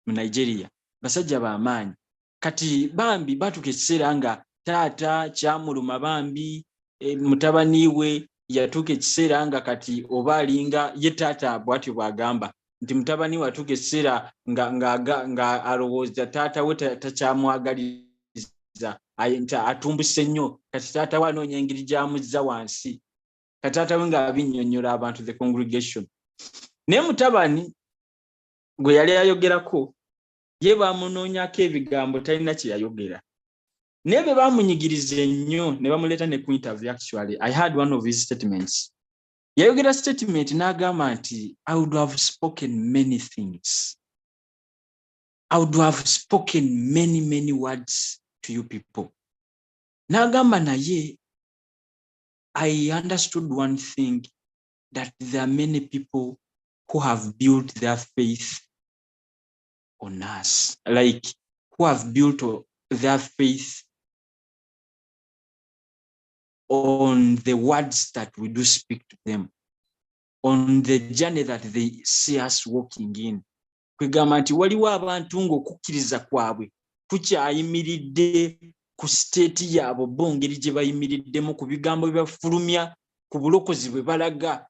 Speaker 1: mu Nigeria. Basajja b'amaanyi. Kati bambi batuuka ekiseera nga taata kyamuluma bambi, mutabani we yatuuka ekiseera nga kati oba alinga ye taata bw'atyo bw'agamba nti mutabani we atuuka ekiseera nga alowooza taata we takyamwagaliza, atumbuse nnyo. Kati taata we anoonya engeri gy'amuzza wansi. Kati taata we ng'abinnyonnyola abantu, the congregation. Naye mutabani gwe yali ayogerako, ye baamunoonyako ebigambo talina kye yayogera. Naye be baamunyigiriza ennyo ne bamuleeta ne ku interview. Actually, I had one of his statements. Yayogera statement n'agamba nti I would have spoken many things. I would have spoken many words to you people. Nagamba naye, I understood one thing, that there are many people who have built their faith on us, like who have built their faith on the words that we do speak to them, on the journey that they see us walking in. Kwegamba nti waliwo abantu ng'okukkiriza kwabwe kukyayimiridde ku state yaabo bo ngeri gye bayimiriddemu, ku bigambo byebafulumya, ku bulokozi bwe balaga.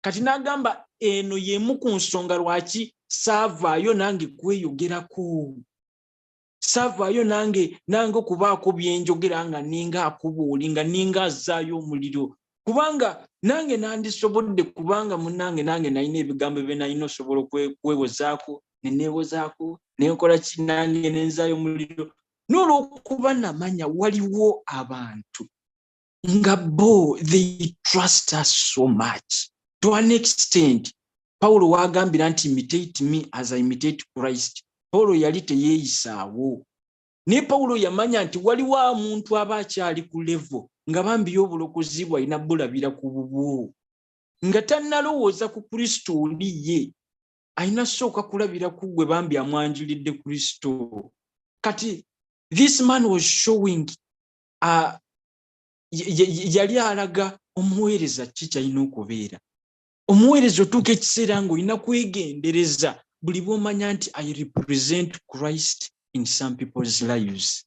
Speaker 1: Kati n'agamba eno y'emu ku nsonga lwaki saavaayo nange kweyogerako, saavaayo nange okubaako byenjogera nga ninga akubuuli, nga ninga azaayo omuliro, kubanga nange nandisobodde, kubanga munnange nange nalina ebigambo bye nalina osobola okwewozaako, neneewozaako, nenkola ki nange nenzaayo omuliro. N'olwokuba namanya waliwo abantu nga bo they trust us so much to an extent. Paulo wagambira nti imitate me as I imitate Christ. Paulo yali teyeeyisaawo. Ne Paulo yamanya nti waliwo omuntu aba akyali ku level nga bambi y'obulokozi bwe alina bulabira ku bubwo, nga tannalowooza ku Kristo oli ye, alina sooka kulabira ku gwe bambi amwanjulidde Kristo. Kati this man was showing yali alaga omuweereza ki kyalina okubeera. Omuweereza otuuka ekiseera ng'olina kwegendereza buli bw'omanya nti I represent Christ in some people's lives,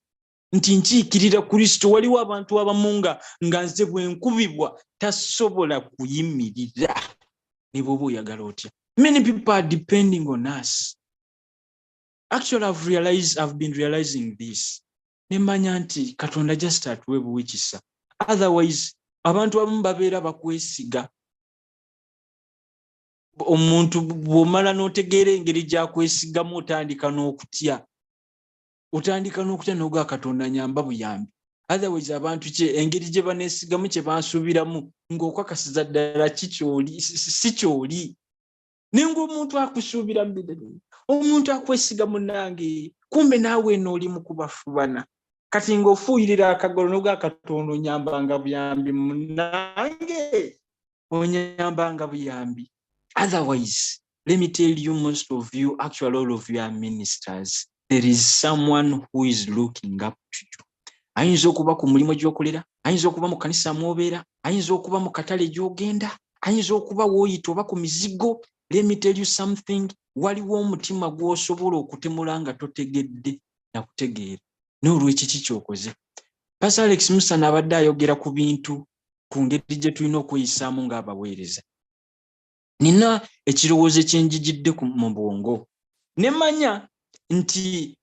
Speaker 1: nti nkiikirira Kristo. Waliwo abantu abamu nga nze bwe nkubibwa tasobola kuyimirira ne bw'oba oyagala otya. Many people are depending on us. Actually, I've been realizing this. Nemanya nti Katonda just atuwe buwikisa. Otherwise, abantu abamu babeera bakwesiga. Omuntu bw'omala n'otegeera engeri gy'akwesigamu otandika n'okutya. Otandika n'okutya n'oga Katonda nyamba buyambi. Otherwise, abantu engeri gye baneesigamu kye bansuubiramu ng'okwakasiza ddala si kyoli. Ninga omuntu akusuubira mbidde, omuntu akwesiga munnange, kumbe naawe n'oli mu kubafubana. Kati ng'ofuuyirira akagolo n'oga Katonda onyambanga buyambi munnange, onyambanga buyambi. Otherwise, let me tell you, most of you, actually all of you are ministers. There is someone who is looking up to you. Ayinza okuba ku mulimu gy'okolera, ayinza okuba mu kanisa mw'obeera, ayinza okuba mu katale gy'ogenda, ayinza okuba w'oyita oba ku mizigo. Let me tell you something. Waliwo omutima gw'osobola okutemula nga totegedde na kutegeera. N'olw'ekyo kikyokoze. Pastor Alex Musa n'abadde ayogera ku bintu ku ngeri gye tulina okweyisaamu ng'abaweereza. Nina ekirowoozo kyenjigidde mu bwongo. Ne manya nti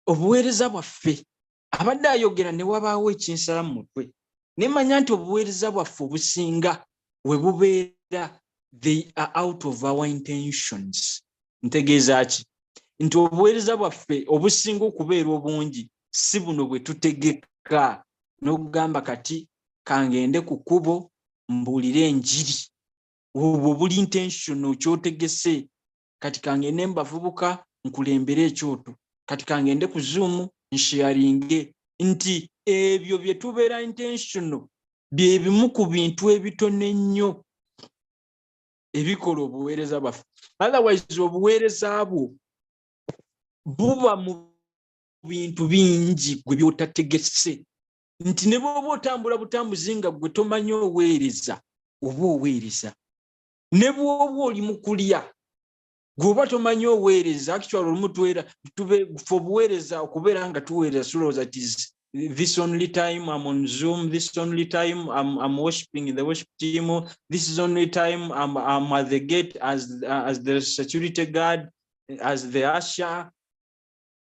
Speaker 1: obuweereza bwaffe, abadde ayogera ne wabaawo ekinsala mu mutwe. Ne manya nti obuweereza bwaffe obusinga we bubeera, they are out of our intentions. Ntegeeza ki? Nti obuweereza bwaffe obusinga okubeera obungi si buno bwe tutegeka n'okugamba kati kangende ku kkubo mbuulire enjiri. Obwo buli intentional kyotegese. Kati kangende mbavubuka nkulembere ekyoto. Kati kangende ku Zoom nsharinge. Nti ebyo bye tubeera intentional bye bimu ku bintu ebitono ennyo ebikola obuweereza bwaffe. Otherwise, obuweereza bwo buba mu bintu bingi gwe byotategese. Nti ne bw'oba otambula butambuzi nga gwe tomanyi oweereza, oba oweereza. Ne bw'oba oli mu kulya gwoba tomanyi oweereza. Actually olumu tube obuweereza okubeera nga tuweereza tulowooza ti this only time I'm on Zoom, this only time I'm worshiping in the worship team, this is only time I'm at the gate as the security guard, as the usher.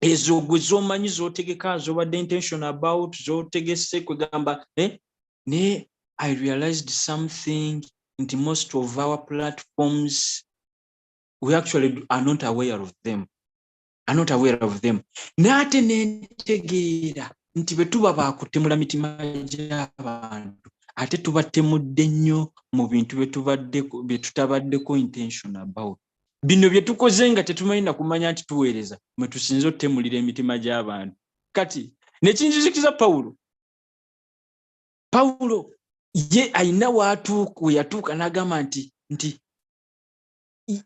Speaker 1: Ezo gwe z'omanyi z'otegeka z'obadde intention about z'otegese kwegamba. Ne I realized something, nti most of our platforms we actually are not aware of them. Nate nentegeera nti bwe tuba baakutemula mitima gy'abantu ate tubatemudde nnyo mu bintu bye tutabaddeko intention about. bino bye tukoze nga tetumanyi kumanya nti tuweereza mwe tusinze otemulira emitima gy'abantu. Kati nekinjizikiza Pawulo ye ayina we yatuuka n'agamba nti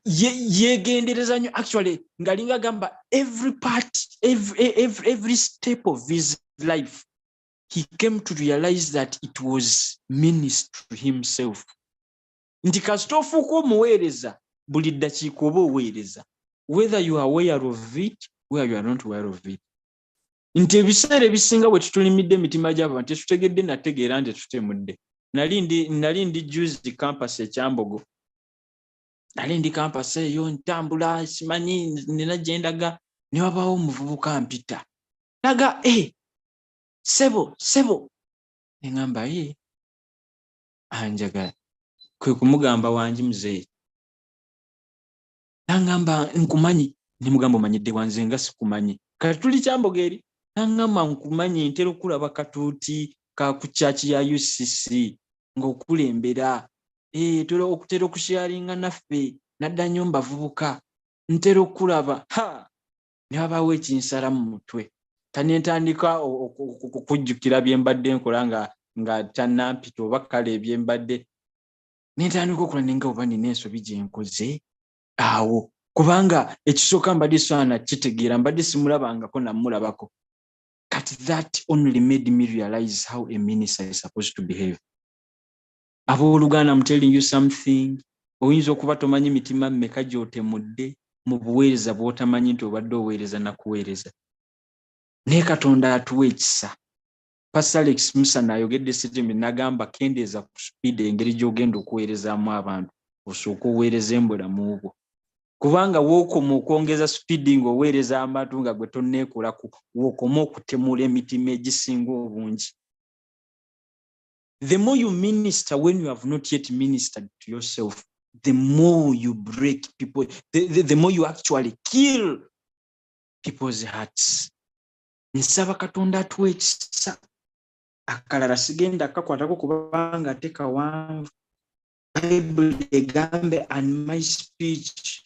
Speaker 1: yegendereza nnyo actually ng'alinga agamba every part, every step of his life he came to realize that it was ministry himself. Nti kasita ofuuka omuweereza buli ddakiika oba oweereza, whether you are aware of it, whether you are not aware of it. Nti ebiseera ebisinga bwe tutulimidde emitima gy'abantu tetutegedde nategeera nti tutemudde. Nali ndi juzi campus ekyambogo. Nali ndi campus eyo ntambula simanyi nina gye ndaga ne wabaawo omuvubuka mpita. Naga sebo. Ne ngamba anjagala. Kwe kumugamba wangi muzeeyi. Nangamba nkumanyi, ne mugamba omanyidde wanze nga sikumanyi. Kati tuli kyambogo eri. Nangamba nkumanyi ntera okulaba katuuti ka ku church ya UCC ng'okulembera. Tera okusharinga naffe nadda nnyo mbavubuka. Ntera okulaba. Ne wabaawo ekinsala mu mutwe. Kane ntandika okujjukira bye mbadde nkola nga tannampita oba kale bye mbadde. Ne ntandika okola nenga oba nina ensobi gye nkoze. Awo kubanga ekisooka mbadde saana kitegeera mbadde simulabangako namulabako. But that only made me realize how a minister is supposed to behave. Abooluganda, I'm telling you something. Oyinza okuba tomanyi mitima mmeka gy'otemudde mu buweereza bw'otamanyi nti obadde oweereza na kuweereza. Naye Katonda atuwa ekisa. Pastor Alex Musana ayogedde sitimi n'agamba kendeeza ku speed engeri gy'ogenda okuweerezaamu abantu osooka oweereza embulamu bwo. Kubanga wookoma okwongeza speed ng'oweereza abantu nga gwe tonneekolaku, wookoma okutemula emitima egisinga obungi. The more you minister when you have not yet ministered to yourself, the more you break people, the more you actually kill people's hearts. Nsaba Katonda atuwa ekisa. Akalala sigenda akakwatako kubanga ate kawanvu. Bible egambe and my speech,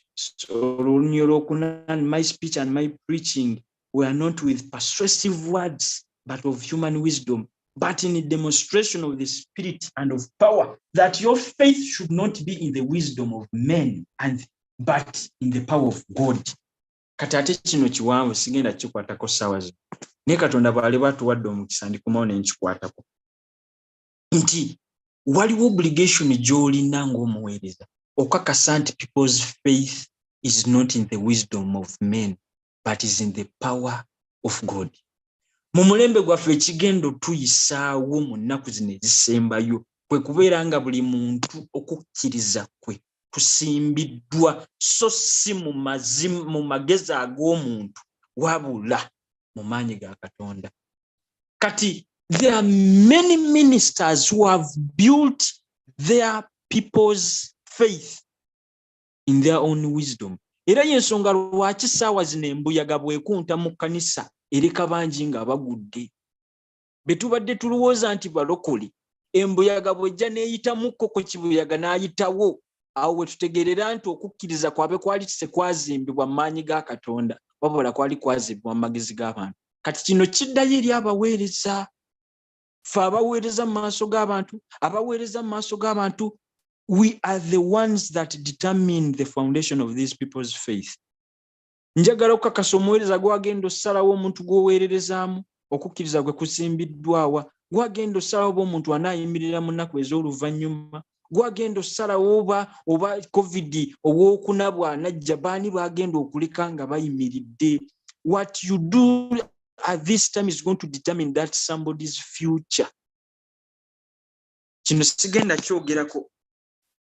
Speaker 1: and my speech and my preaching were not with persuasive words, but of human wisdom, but in a demonstration of the Spirit and of power, that your faith should not be in the wisdom of men, but in the power of God. Katate kino kiwanvu sigenda kikwatako ssaawa zino. Naye Katonda bw'ali bw'atuwadde omukisa ndikumawo ne nkikwatako. Nti waliwo obligation gy'olina ng'omuweereza okakasa nti people's faith is not in the wisdom of men, but is in the power of God. Mu mulembe gwaffe ekigendo tuyisaawo mu nnaku zino ezisembayo kwe kubeera nga buli muntu okukkiriza kwe kusimbiddwa so si mu magezi ag'omuntu wabula mu maanyi ga Katonda. Kati there are many ministers who have built their people's faith in their own wisdom. Era y'ensonga lwaki ssaawa zino embuyaga bwekunta mu kkanisa ereka bangi nga bagudde. Be tubadde tulowooza nti balokole, embuyaga bw'ejja n'eyitamuko ku kibuyaga n'ayitawo. Awo we tutegeerera nti okukkiriza kwabe kwali tekwazimbibwa mu maanyi ga Katonda, wabula kwali kwazimbibwa mu magezi g'abantu. Kati kino kiddayo eri abaweereza. Ffe abaweereza mu maaso g'abantu, abaweereza mu maaso g'abantu, we are the ones that determine the foundation of these people's faith. Njagala okukakasa omuweereza gwagenda ossalawo omuntu gw'oweererezaamu okukkiriza gwe kusimbiddwawa, gwagenda ossalawo oba omuntu anaayimirira mu nnaku ez'oluvannyuma, gwagenda ossalawo oba covid ow'okuna bw'anajja baani baagenda okuleka nga bayimiridde. What you do at this time is going to determine that somebody's future. Kino sigenda kyogerako.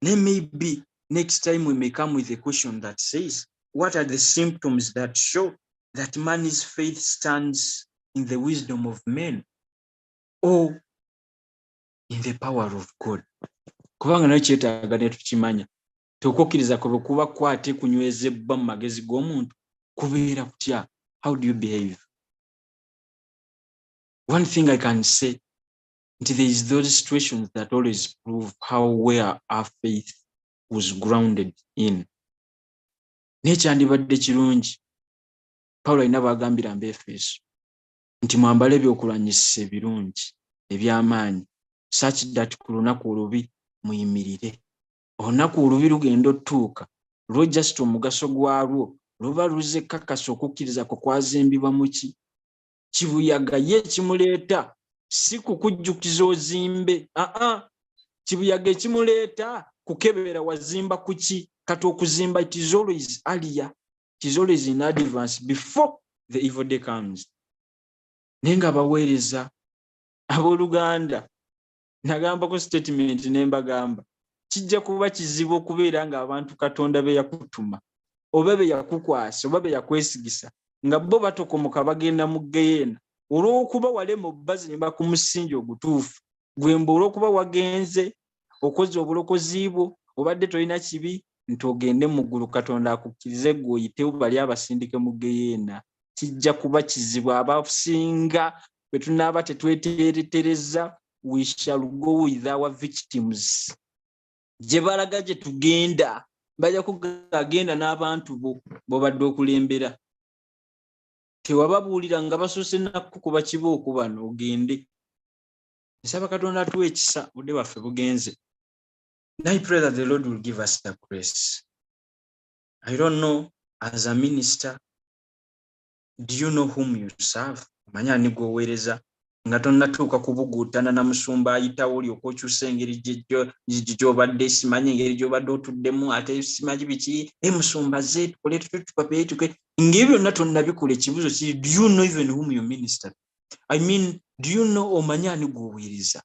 Speaker 1: Maybe next time we may come with a question that says, what are the symptoms that show that man's faith stands in the wisdom of men or in the power of God? Kubanga nayo kyetaaga ne tukimanya. Okukkiriza kwe kuba kwate kunywezebwa mu magezi g'omuntu kubeera kutya. How do you behave? One thing I can say, there is those situations that always prove how where our faith was grounded in. Nekyandibadde kirungi Pawulo alina bagambira Efeso nti mwambale ebyokulwanyisa ebirungi eby'amaanyi such that ku lunaku olubi muyimirire. Olunaku olubi lugenda otuuka lwo just omugaso gwalwo luba luze kakasa okukkiriza kwe kwazimbibwa mu kibuyaga ye ekimuleeta si kukujjukiza ozimbe. Kibuyaga ekimuleeta kukebera wazimba kuki kati okuzimba it is always earlier, it is always in advance before the evil day comes. Nenga abaweereza abooluganda nagamba ku statement nembagamba kijja kuba kizibu okubeera nga abantu Katonda be yakutuma oba be yakukwasa oba be yakwesigisa nga bo batokomoka bagenda mu ggeyeena olw'okuba walema obbazimba ku musingi ogutuufu gwemba olw'okuba wagenze okoze obulokozi bwo obadde tolina kibi nti ogende mu ggulu Katonda akukkirize gw'oyitewo bali abasindike mu ggeyeena. Kijja kuba kizibu abasinga bwe tunaaba tetweteretereza we shall go with our victims. Gye balaga gye tugenda bajja kugenda n'abantu bo badde okulembera. Tewababuulira nga basoose nakukuba kibooko bano ogende. Nsaba Katonda atuwa ekisa budde bwaffe bugenze. I pray that the Lord will give us the grace. I don't know, as a minister, do you know whom you serve? Manya ni gwoweereza nga tonnatuuka kubuguutana na musumba ayitawo olyoka okyusa engeri gy'obadde simanyi engeri gy'obadde otuddemu ate simanyi biki musumba ze tukole tupapeetuke ng'ebyo byonna tonnabikola. Ekibuzo kiri do you know even whom you minister? I mean, do you know omanya ani gwoweereza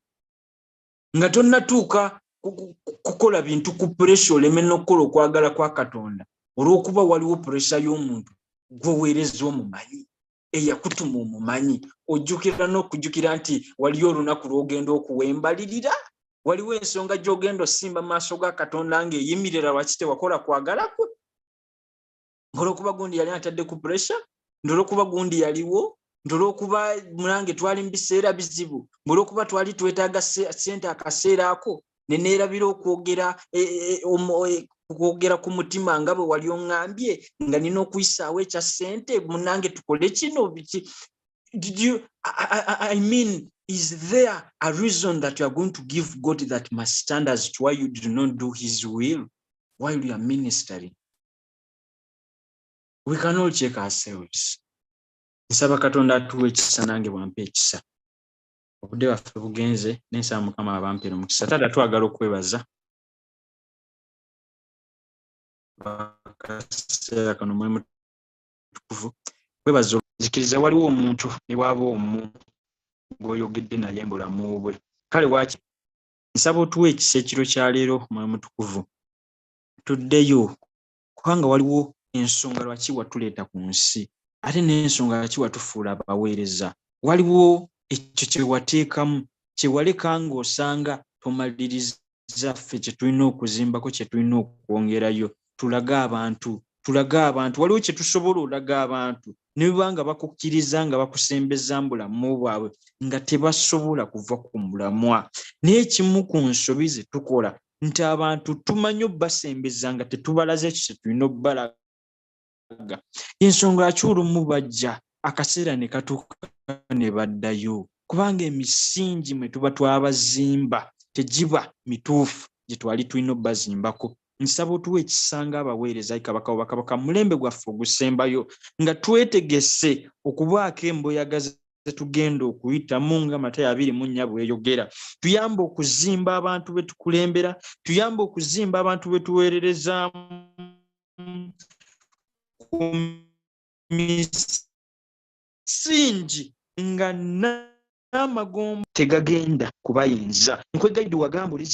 Speaker 1: nga tonnatuuka kukola bintu ku pressure oleme n'okukola okwagala kwa Katonda olw'okuba waliwo pressure y'omuntu gwoweereza omumanyi eyakutuma omumanyi ojjukira n'okujjukira nti waliyo olunaku lw'ogenda okuwembalirira waliwo ensonga gy'ogenda osimba maaso ga Katonda ng'eyimirira lwaki tewakola kwagala kwe olw'okuba gundi yali atadde ku pressure olw'okuba gundi yaliwo olw'okuba mulange twali mu biseera bizibu olw'okuba twali twetaaga ssente akaseera ako neneerabira okwogera ku mutima nga bwe wali oŋŋambye nga nina okuyisaawo ekya ssente munange tukole kino biki. I mean, is there a reason that you are going to give God that must stand as to why you do not do his will while you are ministering? We can all check ourselves. Nsaba Katonda atuwe ekisa nange bwampa ekisa. Obudde bwaffe bugenze n'ensaba Mukama abampera omukisa. Taata twagala okwebaza akaseera kano mwemu tukuvu kwebaza nzikiriza waliwo omuntu ne bw'aba omu gw'oyogedde naye mu bulamu bwe kale waaki nsaba otuwa ekisa ekiro kya leero mwemu tukuvu tuddeyo kubanga waliwo ensonga lwaki watuleeta ku nsi ate n'ensonga lwaki watufuula abaweereza waliwo ekyo kye wateekamu kye waleka ng'osanga tomaliriza ffe kye tulina okuzimbako kye tulina okwongerayo. Tulage abantu waliwo kye tusobola olaga abantu ne banga bakukkiriza nga bakusembeza mu bulamu bwabwe nga tebasobola kuva ku mulamwa. Naye kimu ku nsobi ze tukola nti abantu tumanyi obbasembeza nga tetubalaze ekyo kye tulina obbalaga. Ensonga lwaki olumu bajja akaseera ne katuuka ne baddayo kubanga emisingi mwe tuba twabazimba tegiba mituufu gye twali tulina obbazimbako. Nsaba otuwa ekisanga abaweereza Kabaka wa bakabaka mulembe gwaffe ogusembayo nga twetegese okubaako embuyaga ze tugenda okuyitamu nga Matayo 24 bweyogera. Tuyambe okuzimba abantu be tukulembera, tuyambe okuzimba abantu be tuweererezaamu ku misingi nga n'amagombo tegagenda kubayinza. Nkwegaidi wagamba oli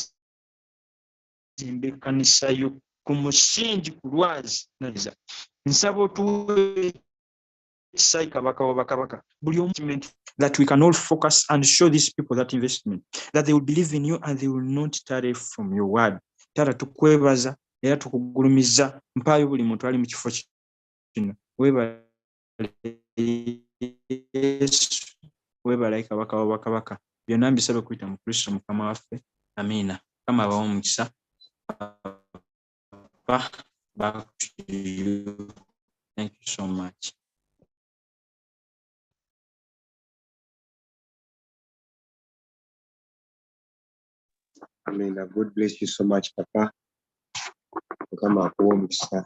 Speaker 1: zimbe kanisa yo ku musingi ku lwazi naliza. Nsaba otuwe ekisa Kabaka wa bakabaka buli omu that we can all focus and show these people that investment that they will believe in you and they will not tarry from your word. Tara tukwebaza era tukugulumiza mpaayo buli muntu ali mu kifo kino webale Yesu webale Kabaka wa bakabaka byonna mbisabe kuyita mu Kristo Mukama waffe. Amiina. Kama abawo omukisa Back to you. Thank you so much.
Speaker 2: Amen. God bless you so much, Papa. Come up home, sir.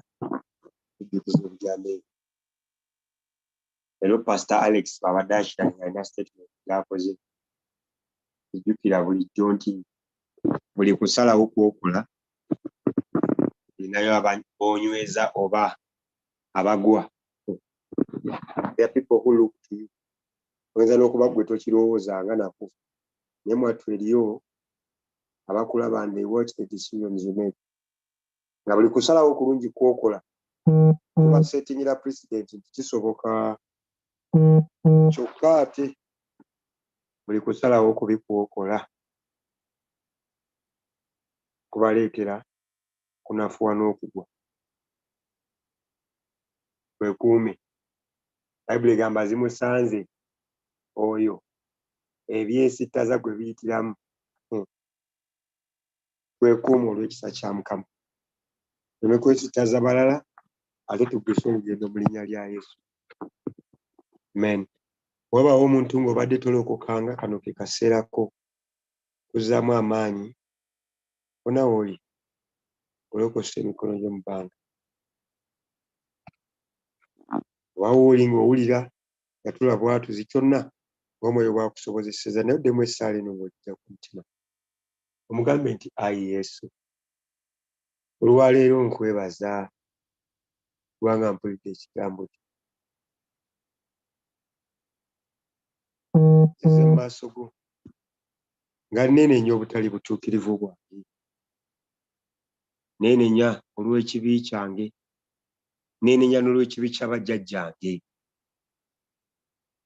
Speaker 2: Hello, Pastor Alex. Our dash and I statement. Opposite. Ejjukira bulijjo nti buli kusalawo kw'okola olinayo abonyweza oba abagwa. There are people who look to you. Oyinza n'okuba gwe tokirowoozanga nako naye mwattu eriyo abakulaba and they watch the decisions you make. Nga buli kusalawo kulungi kw'okola kuba settingira president nti kisoboka kyokka ate buli kusalawo kubi kw'okola kubaleetera kunafuwa n'okugwa. Twekuume. Bayibuli egamba zimusanze oyo ebyesittaza gwe biyitiramu. Twekuume olw'ekisa kya Mukama. Tuleme kwesittaza balala ate tugguse olugendo mu linnya lya Yesu. Amen. Wabaawo omuntu ng'obadde tolokokanga, kano ke kaseerako kuzzaamu amaanyi funa w'oli olokose emikono gyo mu bbanga. Waawo oli ng'owulira yatula bwatuzi kyonna ng'omwoyo bwakusobozeseza naye oddemu essaala eno ng'ojja ku mutima omugambe nti ayi Yesu, olwaleero nkwebaza kubanga mpulidde ekigambo kyo. Nzize mu maaso go nga neenenya obutali butuukirivu bwange, neenenya olw'ekibi kyange, neenenya n'olw'ekibi ky'abajjajjange.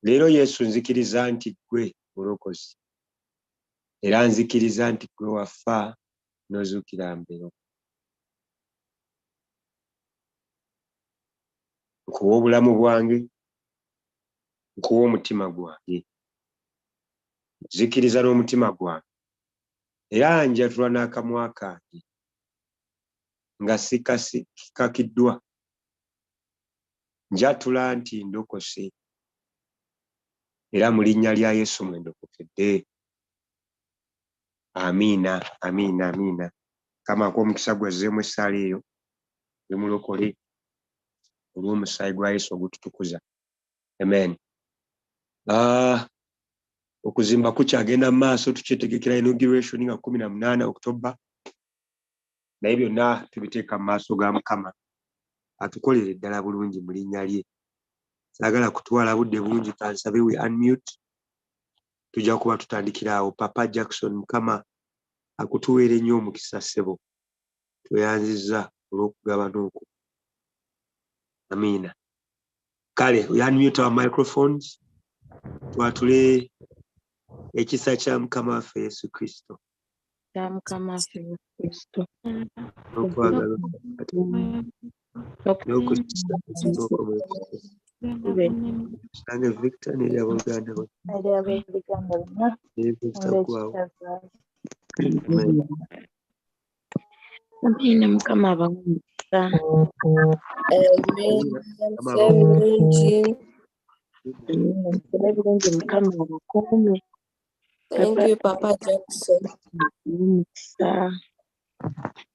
Speaker 2: Leero Yesu nzikiriza nti ggwe mulokozi era nzikiriza nti ggwe wafa n'ozuukira mbero. Nkuwa obulamu bwange, nkuwa omutima gwange, nzikiriza n'omutima gwange era njatula n'akamwa kange nga sikakakiddwa. Njatula nti ndokose era mu linnya lya Yesu mwe ndokokedde. Amiina, amiina, amiina. Kamaako omukisa gwazzeemu essaala eyo bimulokole olw'omusaayi gwa Yesu ogututukuza. Amen. Okuzimba kukyagenda mu maaso, tukyetegekera inauguration nga 18 Oktoba. Naye byonna tubiteeka mu maaso ga Mukama atukolere ddala bulungi mu linnya lye. Saagala kutwala budde bungi, kansabe we unmute. Tujja kuba tutandikira awo. Papa Jaxon, Mukama akutuweere nnyo omukisa ssebo. Tweyanzizza olw'okugabana okwo. Amiina. Kale, we unmute our microphones. Twatule ekisa kya Mukama waffe Yesu Kristo.
Speaker 3: Mukama waffe Yesu Kristo.
Speaker 2: N'okwagala n'okussa ekiboko mu Sange Victor n'ery'Abaganda
Speaker 3: Amiina. Mukama abawumisa. Ebirungi Mukama abakuume.
Speaker 4: Thank you, Papa Jaxon.
Speaker 3: Omukisa.